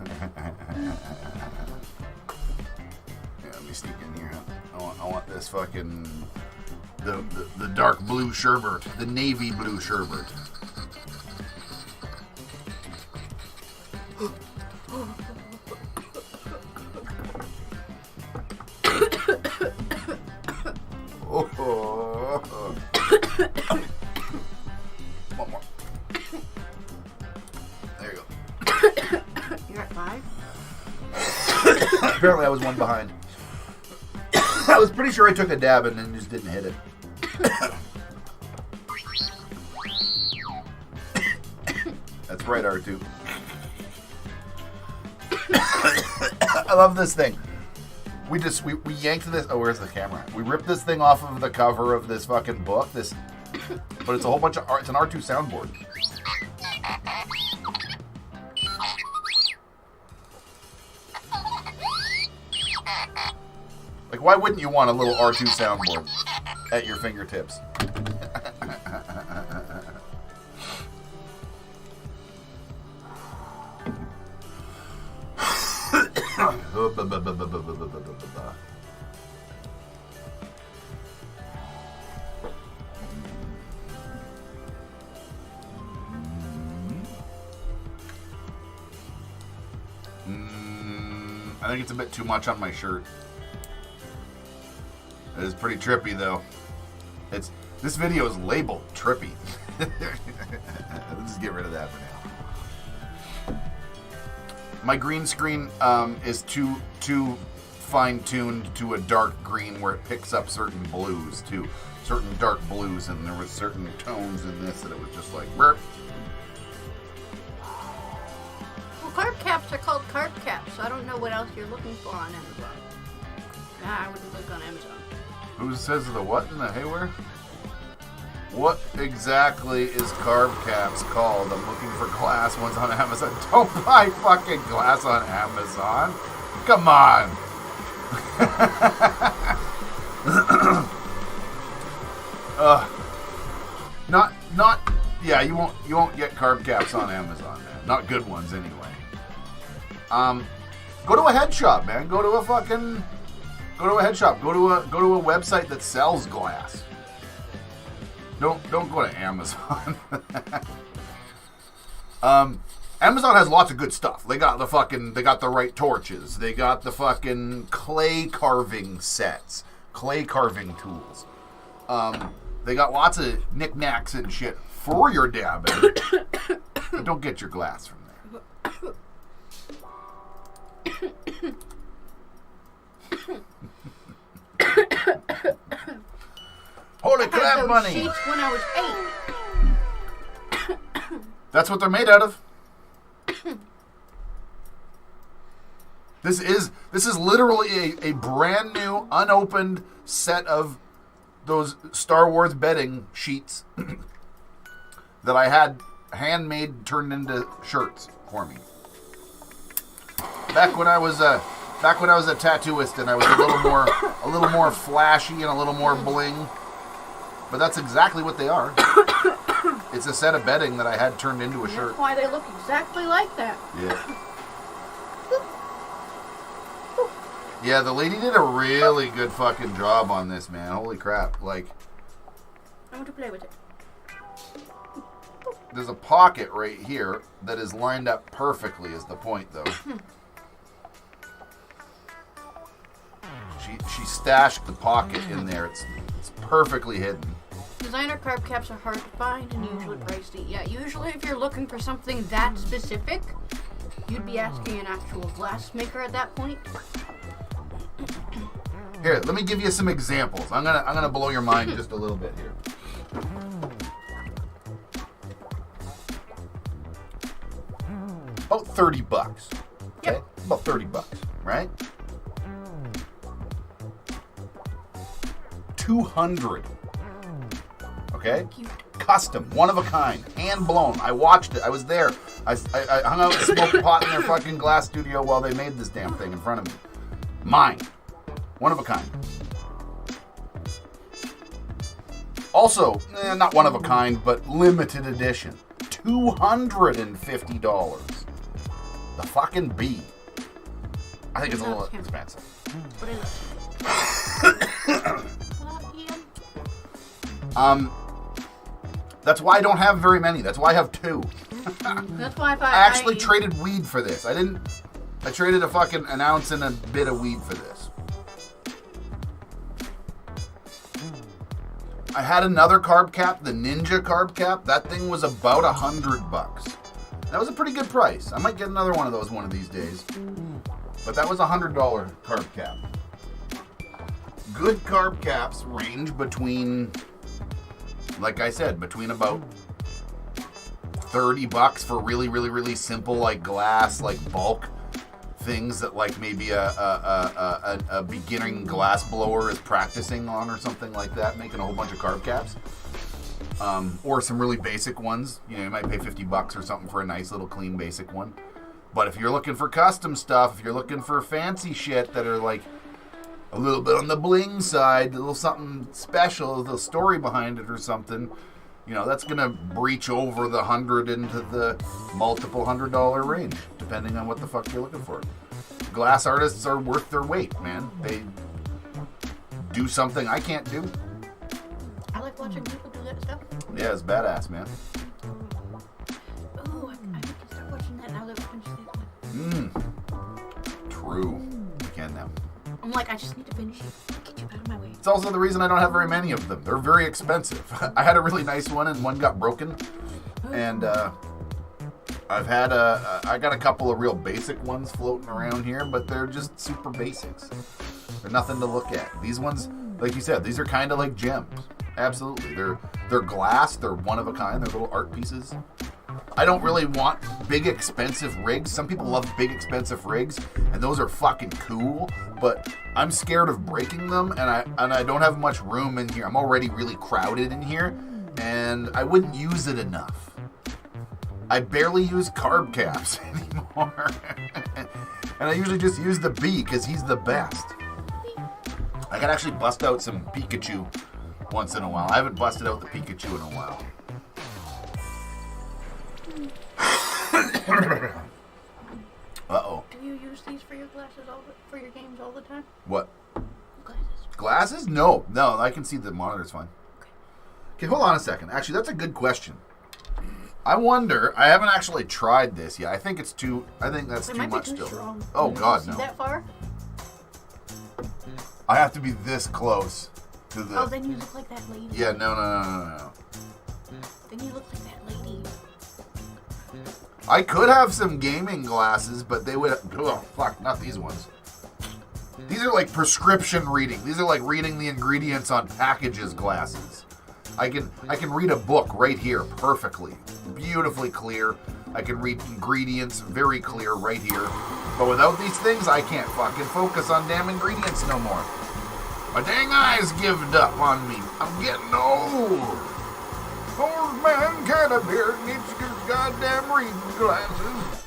Yeah, let me sneak in here. I want this fucking the dark blue sherbet, the navy blue sherbet. One more. There you go. You're at 5? Apparently I was one behind. I was pretty sure I took a dab and then just didn't hit it. That's right, R2. I love this thing. We yanked this. Oh, where's the camera? We ripped this thing off of the cover of this fucking book. But it's a whole bunch of art. It's an R2 soundboard. Like, why wouldn't you want a little R2 soundboard at your fingertips? I think it's a bit too much on my shirt. It is pretty trippy, though. This video is labeled trippy. Let's just get rid of that for now. My green screen is too fine-tuned to a dark green where it picks up certain blues too, certain dark blues, and there was certain tones in this that it was just like burp. Well, carb caps are called carb caps, so I don't know what else you're looking for on Amazon. Nah, I wouldn't look on Amazon. Who says the what in the haywhere? What exactly is carb caps called? I'm looking for glass ones on Amazon. Don't buy fucking glass on Amazon. Come on. Yeah, you won't get carb caps on Amazon, man. Not good ones anyway. Go to a head shop, man. Go to a head shop. Go to a website that sells glass. Don't go to Amazon. Amazon has lots of good stuff. They got the right torches. They got the fucking clay carving sets, clay carving tools. They got lots of knickknacks and shit for your dabbing. But don't get your glass from there. Holy crap, money! Sheets when I was 8. That's what they're made out of. This is literally a brand new, unopened set of those Star Wars bedding sheets that I had handmade, turned into shirts for me. Back when I was a tattooist and I was a little more flashy and a little more bling. But that's exactly what they are. It's a set of bedding that I had turned into a shirt. That's why they look exactly like that. Yeah. Yeah, the lady did a really good fucking job on this, man. Holy crap. Like, I want to play with it. There's a pocket right here that is lined up perfectly is the point, though. She stashed the pocket in there. It's perfectly hidden. Designer carb caps are hard to find and usually pricey. Yeah, usually if you're looking for something that specific, you'd be asking an actual glass maker at that point. Here, let me give you some examples. I'm gonna blow your mind just a little bit here. About $30. Okay? Yep. About $30, right? 200. Okay? Custom, one of a kind, hand blown. I watched it. I was there. I hung out and smoked pot in their fucking glass studio while they made this damn thing in front of me. Mine. One of a kind. Also, not one of a kind, but limited edition. $250. The fucking bee. I think it's a little expensive. What is it? That's why I don't have very many. That's why I have 2. That's why I actually traded weed for this. I traded a fucking an ounce and a bit of weed for this. I had another carb cap, the Ninja carb cap. That thing was about $100. That was a pretty good price. I might get another one of those one of these days. But that was a $100 carb cap. Good carb caps range between, like I said, between about $30 for really, really, really simple, like glass, like bulk. things that like maybe a beginning glass blower is practicing on or something like that, making a whole bunch of carb caps. Or some really basic ones. You know, you might pay $50 or something for a nice little clean basic one. But if you're looking for custom stuff, if you're looking for fancy shit that are like a little bit on the bling side, a little something special, a little story behind it or something, you know, that's going to breach over the 100 into the multiple $100 range, depending on what the fuck you're looking for. Glass artists are worth their weight, man. They do something I can't do. I like watching people do that stuff. Yeah, it's badass, man. Ooh, I need to start watching that now that we finished this. True. You can now. I'm like, I just need to finish it. Get you out of my way. It's also the reason I don't have very many of them. They're very expensive. I had a really nice one and one got broken. And I got a couple of real basic ones floating around here, but they're just super basics. They're nothing to look at. These ones, like you said, these are kind of like gems. Absolutely. They're glass. They're one of a kind. They're little art pieces. I don't really want big expensive rigs. Some people love big expensive rigs, and those are fucking cool, but I'm scared of breaking them, and I don't have much room in here. I'm already really crowded in here, and I wouldn't use it enough. I barely use carb caps anymore. And I usually just use the B because he's the best. I could actually bust out some Pikachu once in a while. I haven't busted out the Pikachu in a while. Uh-oh. Do you use these for your glasses for your games all the time? What? Glasses. Glasses? No, I can see the monitor's fine. Okay, hold on a second. Actually, that's a good question. I wonder. I haven't actually tried this yet. I think that's too much still. Strong. Oh God, see no. that far? I have to be this close to the. Oh, then you look like that lady. Yeah, no. Then you look like that lady. I could have some gaming glasses, but they would. Oh fuck, not these ones. These are like prescription reading. These are like reading the ingredients on packages glasses. I can read a book right here perfectly, beautifully clear. I can read ingredients very clear right here. But without these things, I can't fucking focus on damn ingredients no more. My dang eyes gived up on me. I'm getting old. Old man CANNABEARD needs his goddamn reading glasses.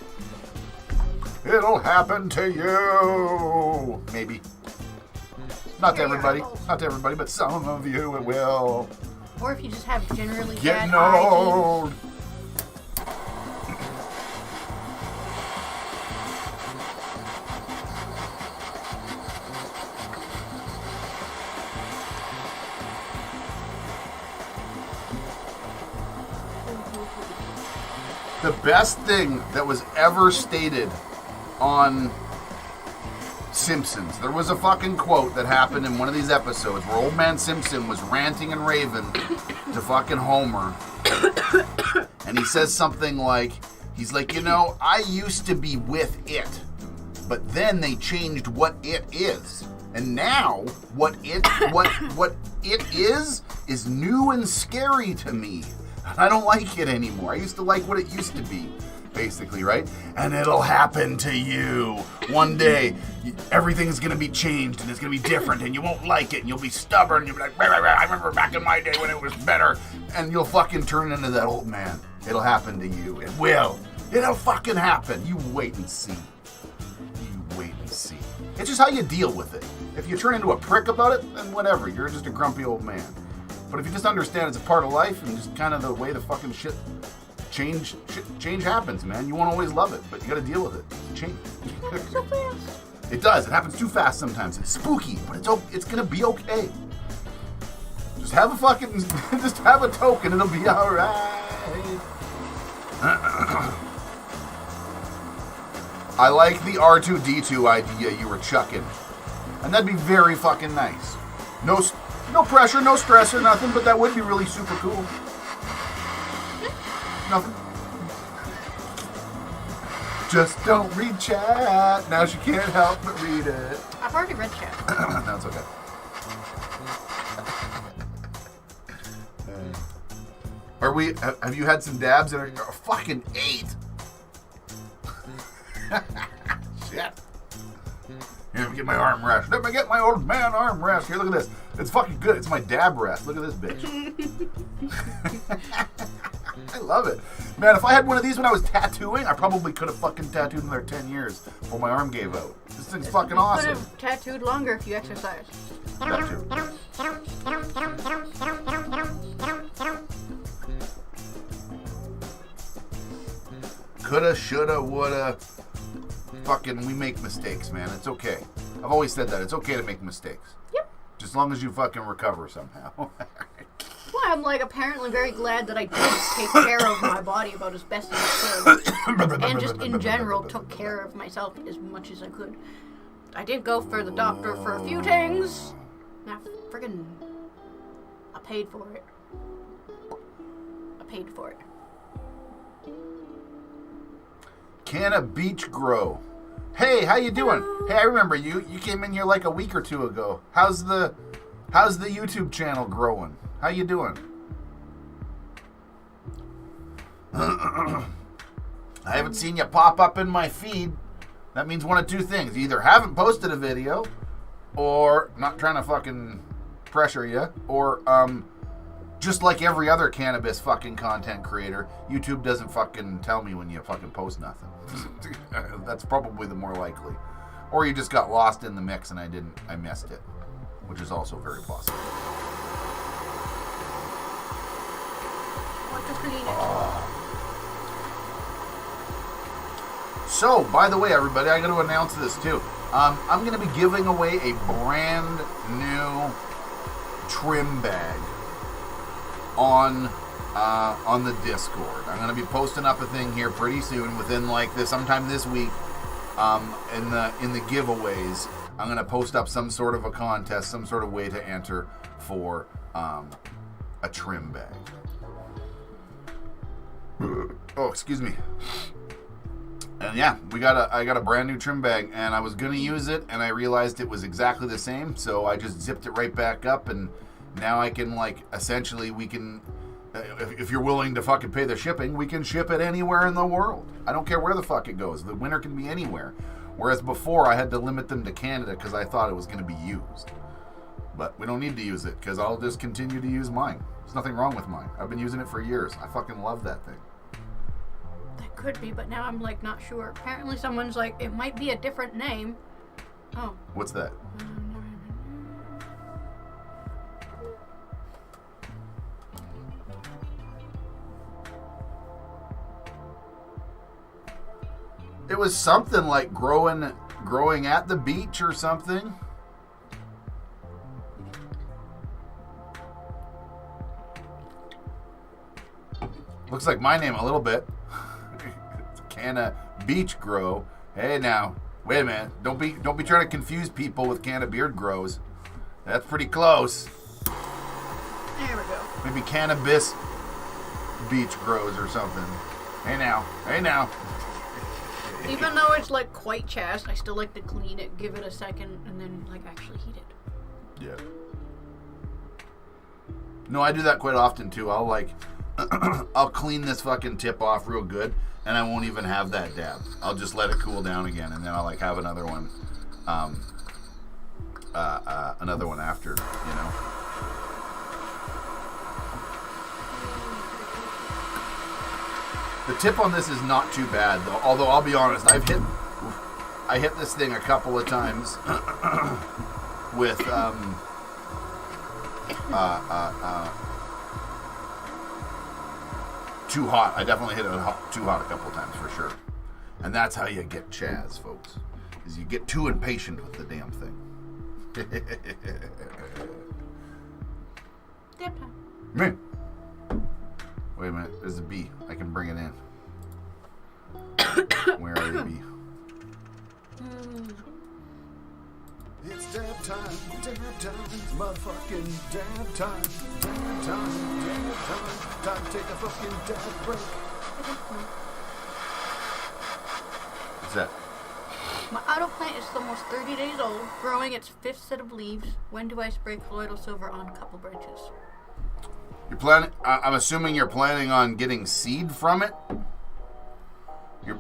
It'll happen to you. Maybe. Not to everybody, but some of you it will. Or if you just have generally Getting bad eye old. The best thing that was ever stated on Simpsons. There was a fucking quote that happened in one of these episodes where old man Simpson was ranting and raving to fucking Homer. And he says something like, he's like, you know, I used to be with it, but then they changed what it is. And now what it is new and scary to me. I don't like it anymore. I used to like what it used to be, basically, right? And it'll happen to you. One day, everything's going to be changed, and it's going to be different, and you won't like it, and you'll be stubborn, and you'll be like, I remember back in my day when it was better, and you'll fucking turn into that old man. It'll happen to you. It will. It'll fucking happen. You wait and see. You wait and see. It's just how you deal with it. If you turn into a prick about it, then whatever. You're just a grumpy old man. But if you just understand it's a part of life and just kind of the way the fucking change happens, man. You won't always love it, but you gotta deal with it. Change. so fast. It does. It happens too fast sometimes. It's spooky, but it's gonna be okay. Just have a fucking, just have a token, it'll be alright. I like the R2-D2 idea you were chucking. And that'd be very fucking nice. No pressure, no stress or nothing, but that would be really super cool. Nothing. Just don't read chat. Now she can't help but read it. I've already read chat. No, it's okay. Have you had some dabs that are fucking 8? Shit. Let me get my armrest. Let me get my old man armrest. Here, look at this. It's fucking good. It's my dab rest. Look at this bitch. I love it. Man, if I had one of these when I was tattooing, I probably could have fucking tattooed another 10 years before my arm gave out. This thing's fucking awesome. You could have tattooed longer if you exercise. That too. Coulda, shoulda, woulda. Fucking, we make mistakes, man. It's okay. I've always said that. It's okay to make mistakes. Yep. Just as long as you fucking recover somehow. Well, I'm like apparently very glad that I did take care of my body about as best as I could. And just in general took care of myself as much as I could. I did go for the doctor for a few things. Now, friggin', I paid for it. I paid for it. Cannabis grow. Hey, how you doing? Hey, I remember you. You came in here like a week or two ago. How's the YouTube channel growing? How you doing? I haven't seen you pop up in my feed. That means one of two things. You either haven't posted a video, or not trying to fucking pressure you, or just like every other cannabis fucking content creator, YouTube doesn't fucking tell me when you fucking post nothing. That's probably the more likely. Or you just got lost in the mix and I missed it, which is also very possible. Want to clean it? So, by the way, everybody, I got to announce this too. I'm going to be giving away a brand new trim bag on the Discord. I'm going to be posting up a thing here pretty soon, within like this sometime this week. In the giveaways, I'm going to post up some sort of a contest, some sort of way to enter for a trim bag. Oh, excuse me. And yeah, I got a brand new trim bag, and I was gonna use it, and I realized it was exactly the same, so I just zipped it right back up, and now I can, like, essentially we can, if you're willing to fucking pay the shipping, we can ship it anywhere in the world. I don't care where the fuck it goes. The winner can be anywhere. Whereas before I had to limit them to Canada because I thought it was gonna be used. But we don't need to use it because I'll just continue to use mine. There's nothing wrong with mine. I've been using it for years. I fucking love that thing. That could be, but now I'm like not sure. Apparently someone's like, it might be a different name. Oh. What's that? It was something like growing at the beach or something. Looks like my name a little bit. Cannabis grow. Hey now, wait a minute. Don't be trying to confuse people with Cannabeard grows. That's pretty close. There we go. Maybe cannabis beach grows or something. Hey now. Even though it's like quite chaste, I still like to clean it, give it a second, and then like actually heat it. Yeah. No, I do that quite often too. I'll like I'll clean this fucking tip off real good, and I won't even have that dab. I'll just let it cool down again, and then I'll like have another one after, you know. The tip on this is not too bad though, although I'll be honest, I hit this thing a couple of times with too hot. I definitely hit it too hot a couple of times for sure. And that's how you get Chaz, folks. Is you get too impatient with the damn thing. Dip time. Man. Wait a minute, there's a bee. I can bring it in. Where are the bee? It's dab time, motherfucking dab time, time to take a fucking dab break. What's that? My auto plant is almost 30 days old, growing its 5th set of leaves. When do I spray colloidal silver on couple branches? You're planning. I'm assuming you're planning on getting seed from it.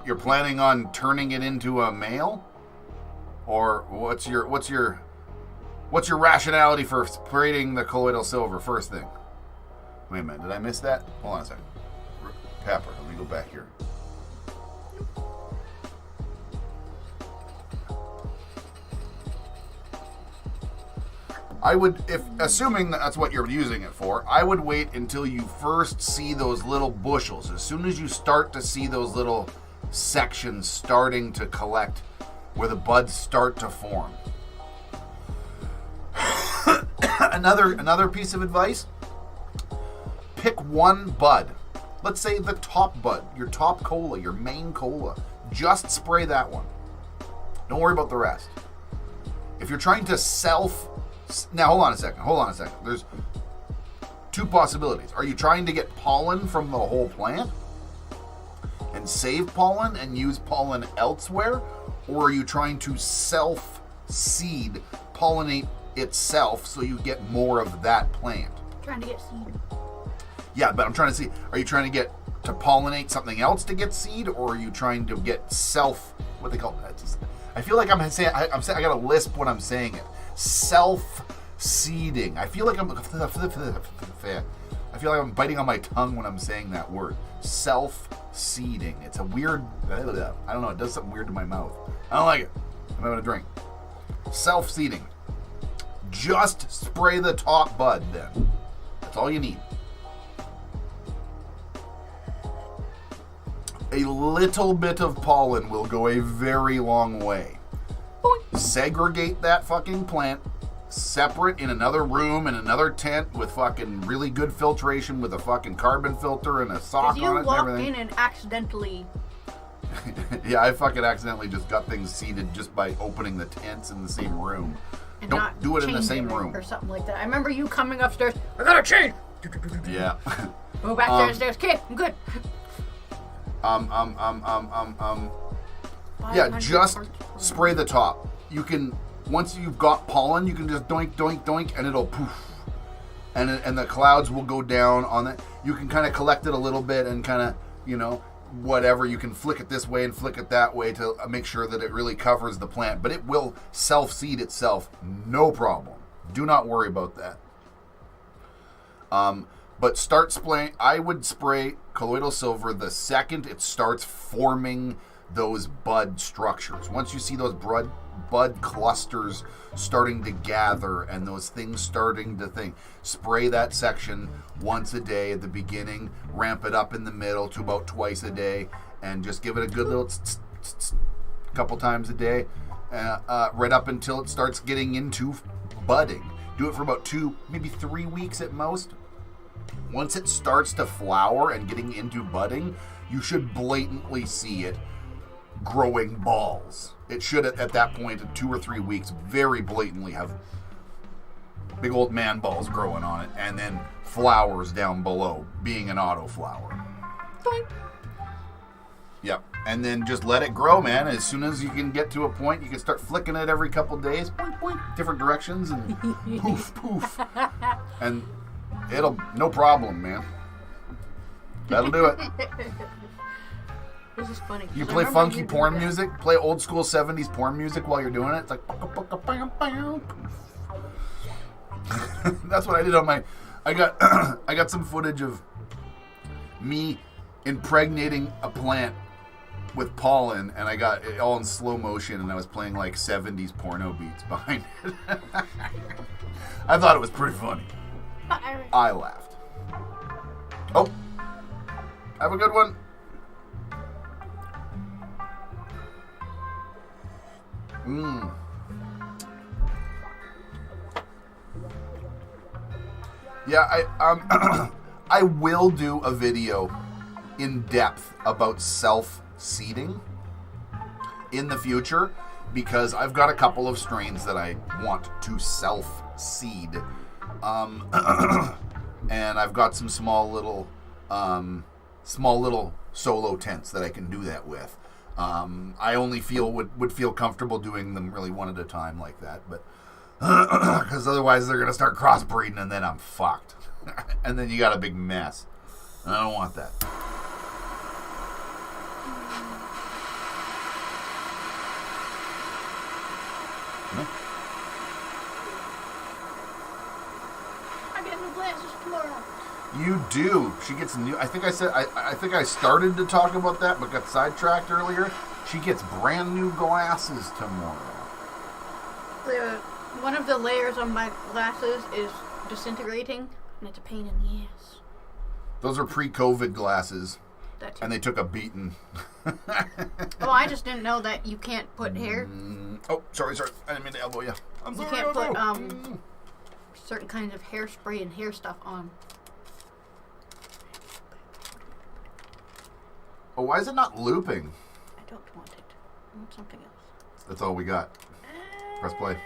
You're planning on turning it into a male. Or what's your rationality for spraying the colloidal silver first thing? Wait a minute, did I miss that? Hold on a second. Pepper, let me go back here. I would, assuming that's what you're using it for, I would wait until you first see those little bushels. As soon as you start to see those little sections starting to collect, where the buds start to form. Another piece of advice, pick one bud. Let's say the top bud, your top cola, your main cola. Just spray that one. Don't worry about the rest. If you're trying to now hold on a second. There's two possibilities. Are you trying to get pollen from the whole plant and save pollen and use pollen elsewhere? Or are you trying to self-seed, pollinate itself so you get more of that plant? Trying to get seed. Yeah, but I'm trying to see, are you trying to get to pollinate something else to get seed, or are you trying to get what they call it? I feel like I'm saying, I got to lisp when I'm saying it. Self-seeding. I feel like I'm biting on my tongue when I'm saying that word. Self-seeding. It's a weird, I don't know, it does something weird to my mouth. I don't like it. I'm having a drink. Self-seeding. Just spray the top bud then. That's all you need. A little bit of pollen will go a very long way. Segregate that fucking plant, separate in another room, in another tent with fucking really good filtration with a fucking carbon filter and a sock on it and you walk everything. in and accidentally... Yeah, I fucking accidentally just got things seeded just by opening the tents in the same room. And Don't not do it in the change same room. Or something like that. I remember you coming upstairs, I gotta change! Yeah. Go back downstairs, okay, I'm good. Yeah, just spray the top. You can, once you've got pollen, you can just doink, doink, doink, and it'll poof. And the clouds will go down on it. You can kind of collect it a little bit and kind of, whatever. You can flick it this way and flick it that way to make sure that it really covers the plant. But it will self-seed itself, no problem. Do not worry about that. But start spraying. I would spray colloidal silver the second it starts forming those bud structures. Once you see those bud clusters starting to gather and those things starting to spray that section once a day at the beginning, ramp it up in the middle to about twice a day, and just give it a good little couple times a day, right up until it starts getting into budding. Do it for about 2, maybe 3 weeks at most. Once it starts to flower and getting into budding, you should blatantly see it growing balls. It should, at that point, in 2 or 3 weeks, very blatantly have big old man balls growing on it, and then flowers down below, being an autoflower. Boink. Yep. And then just let it grow, man. As soon as you can get to a point, you can start flicking it every couple days, boink, boink, different directions, and poof, poof. And it'll, no problem, man. That'll do it. This is funny. You play funky porn music, play old school 70s porn music while you're doing it. It's like, that's what I did on my, I got some footage of me impregnating a plant with pollen, and I got it all in slow motion, and I was playing like 70s porno beats behind it. I thought it was pretty funny. I laughed. Oh, have a good one. Yeah, I will do a video in depth about self-seeding in the future, because I've got a couple of strains that I want to self-seed. And I've got some small little solo tents that I can do that with. I only would feel comfortable doing them really one at a time like that, but because otherwise they're gonna start crossbreeding and then I'm fucked, and then you got a big mess. And I don't want that. I get new glasses tomorrow. You do. She gets new. I think I said. I think I started to talk about that, but got sidetracked earlier. She gets brand new glasses tomorrow. One of the layers on my glasses is disintegrating, and it's a pain in the ass. Those are pre-COVID glasses, That and they took a beating. Oh, I just didn't know that you can't put hair. Oh, sorry. I didn't mean to elbow you. I'm You sorry, can't put elbow. certain kinds of hairspray and hair stuff on. Oh, why is it not looping? I don't want it. I want something else. That's all we got. Press play.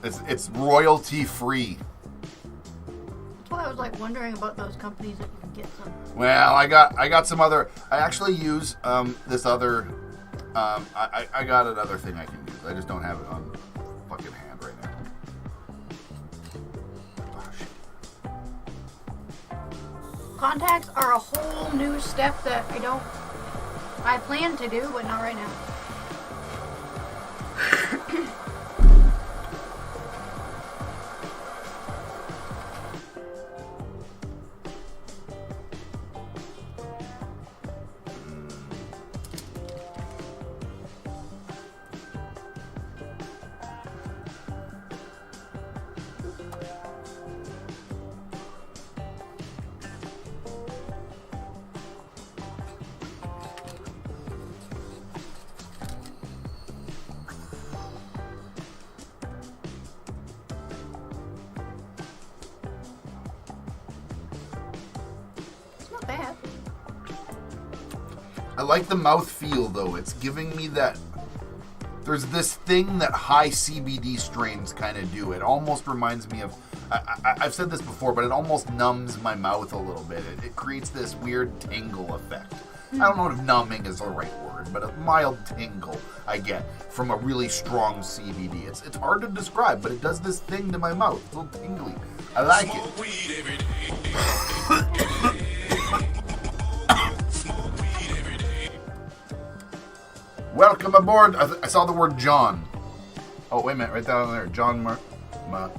It's royalty free. That's why I was like wondering about those companies that you can get some. Well, I got some other. I actually use this other. I got another thing I can use. I just don't have it on fucking hand right now. Oh, shit. Contacts are a whole new step that I plan to do, but not right now. Bad. I like the mouth feel though. It's giving me that. There's this thing that high CBD strains kind of do. It almost reminds me of. I've said this before, but it almost numbs my mouth a little bit. It creates this weird tingle effect. I don't know if numbing is the right word, but a mild tingle I get from a really strong CBD. It's hard to describe, but it does this thing to my mouth. It's a little tingly. I like it. Welcome aboard. I saw the word John. Oh, wait a minute. Right down there. John Monroe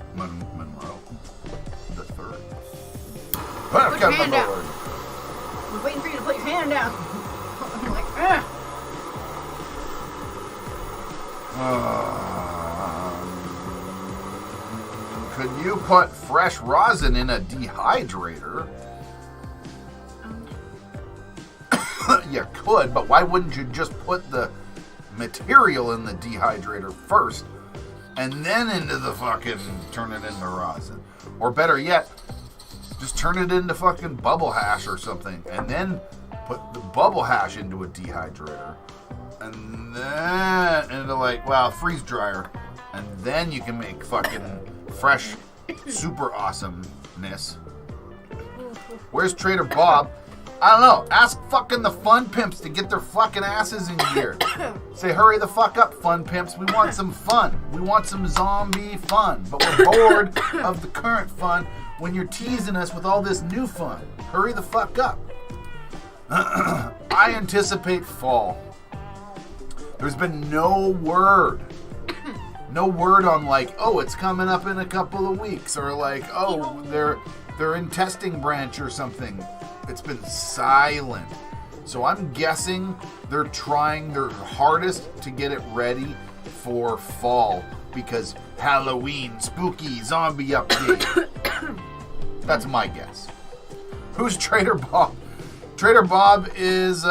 the third. Put your Welcome hand down. aboard. I was waiting for you to put your hand down. I'm like, Could you put fresh rosin in a dehydrator? You could, but why wouldn't you just put the material in the dehydrator first and then into the fucking turn it into rosin? Or better yet, just turn it into fucking bubble hash or something and then put the bubble hash into a dehydrator and then into freeze dryer, and then you can make fucking fresh super awesomeness. Where's Trader Bob? I don't know. Ask fucking the fun pimps to get their fucking asses in gear. Say, hurry the fuck up, fun pimps. We want some fun. We want some zombie fun. But we're bored of the current fun when you're teasing us with all this new fun. Hurry the fuck up. I anticipate fall. There's been no word. No word on it's coming up in a couple of weeks, or they're in testing branch or something. It's been silent. So I'm guessing they're trying their hardest to get it ready for fall because Halloween, spooky, zombie update. That's my guess. Who's Trader Bob? Trader Bob is,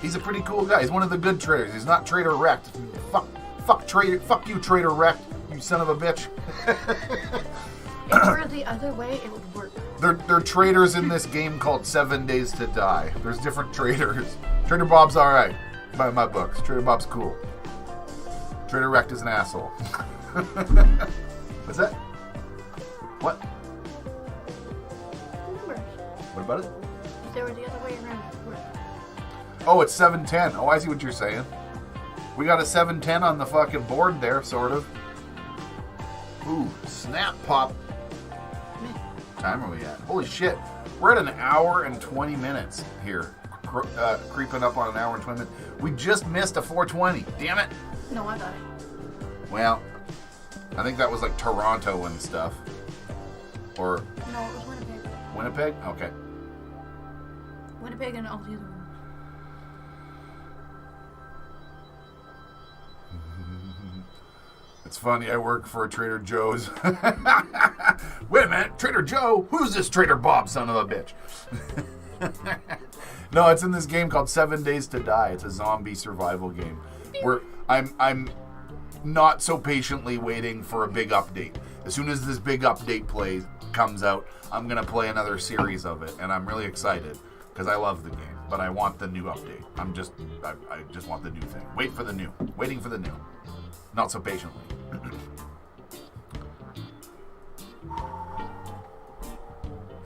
he's a pretty cool guy. He's one of the good traders. He's not Trader Wrecked. Fuck you, Trader Wrecked, you son of a bitch. If it were the other way, it would work. They're traders in this game called 7 Days to Die. There's different traders. Trader Bob's alright, by my books. Trader Bob's cool. Trader Wrecked is an asshole. What's that? What? Numbers. What about it? If there were the other way around, it would work. Oh, it's 710. Oh, I see what you're saying. We got a 710 on the fucking board there, sort of. Ooh, snap pop. What time are we at? Holy shit. We're at an hour and 20 minutes here. creeping up on an hour and 20 minutes. We just missed a 420. Damn it. No, I got it. Well, I think that was like Toronto and stuff. Or No, it was Winnipeg. Winnipeg? Okay. Winnipeg and all the other ones. It's funny, I work for Trader Joe's. Wait a minute, Trader Joe? Who's this Trader Bob, son of a bitch? No, it's in this game called 7 Days to Die. It's a zombie survival game. Where I'm not so patiently waiting for a big update. As soon as this big update comes out, I'm gonna play another series of it, and I'm really excited because I love the game, but I want the new update. I just want the new thing. Wait for the new. Waiting for the new. Not so patiently.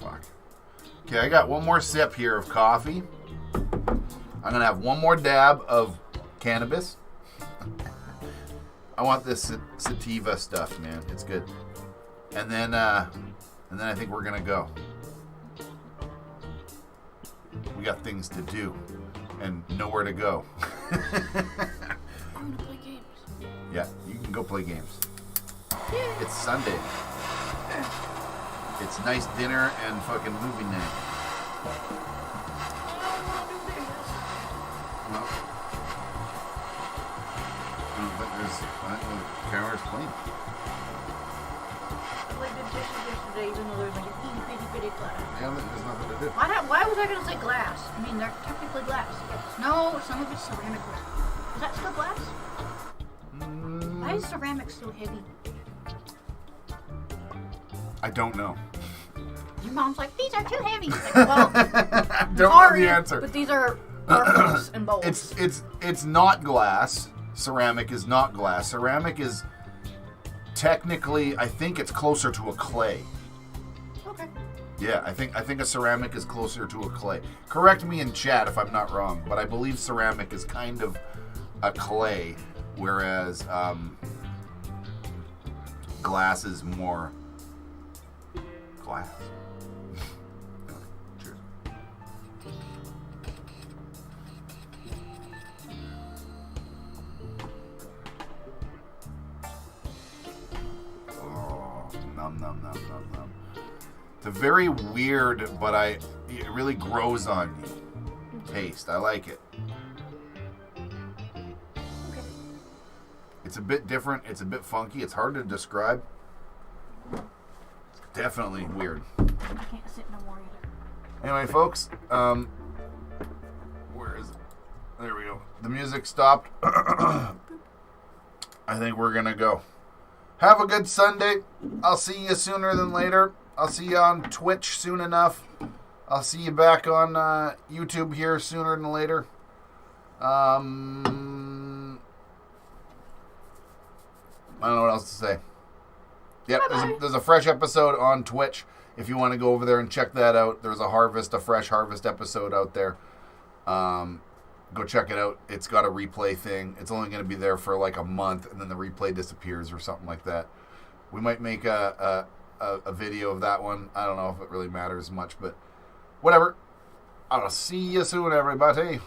Fuck. Okay, I got one more sip here of coffee. I'm gonna have one more dab of cannabis. I want this sativa stuff, man. It's good. And then I think we're gonna go. We got things to do and nowhere to go. I'm gonna play games. Yeah, you can go play games. It's Sunday. It's nice dinner and fucking movie night. Well, I think the camera's clean. I did dishes yesterday, even though there's like an itty bitty glass. Yeah, there's nothing to do. Why was I gonna say glass? I mean, they're technically glass. No, some of it's ceramic glass. Is that still glass? Why is ceramic so heavy? I don't know. Your mom's like, these are too heavy. Like, well, Don't know the answer. But these are bowls and bowls. It's not glass. Ceramic is not glass. Ceramic is technically, I think it's closer to a clay. Okay. Yeah, I think a ceramic is closer to a clay. Correct me in chat if I'm not wrong, but I believe ceramic is kind of a clay, whereas glass is more glass. Cheers. Oh, nom nom nom nom nom. It's a very weird, but it really grows on you taste. I like it. It's a bit different. It's a bit funky. It's hard to describe. Definitely weird. I can't sit no more either. Anyway, folks, where is it? There we go. The music stopped. I think we're going to go. Have a good Sunday. I'll see you sooner than later. I'll see you on Twitch soon enough. I'll see you back on YouTube here sooner than later. I don't know what else to say. Yep, there's a fresh episode on Twitch if you want to go over there and check that out. There's a fresh harvest episode out there. Go check it out. It's got a replay thing. It's only going to be there for like a month, and then the replay disappears or something like that. We might make a video of that one. I don't know if it really matters much, but whatever. I'll see you soon, everybody.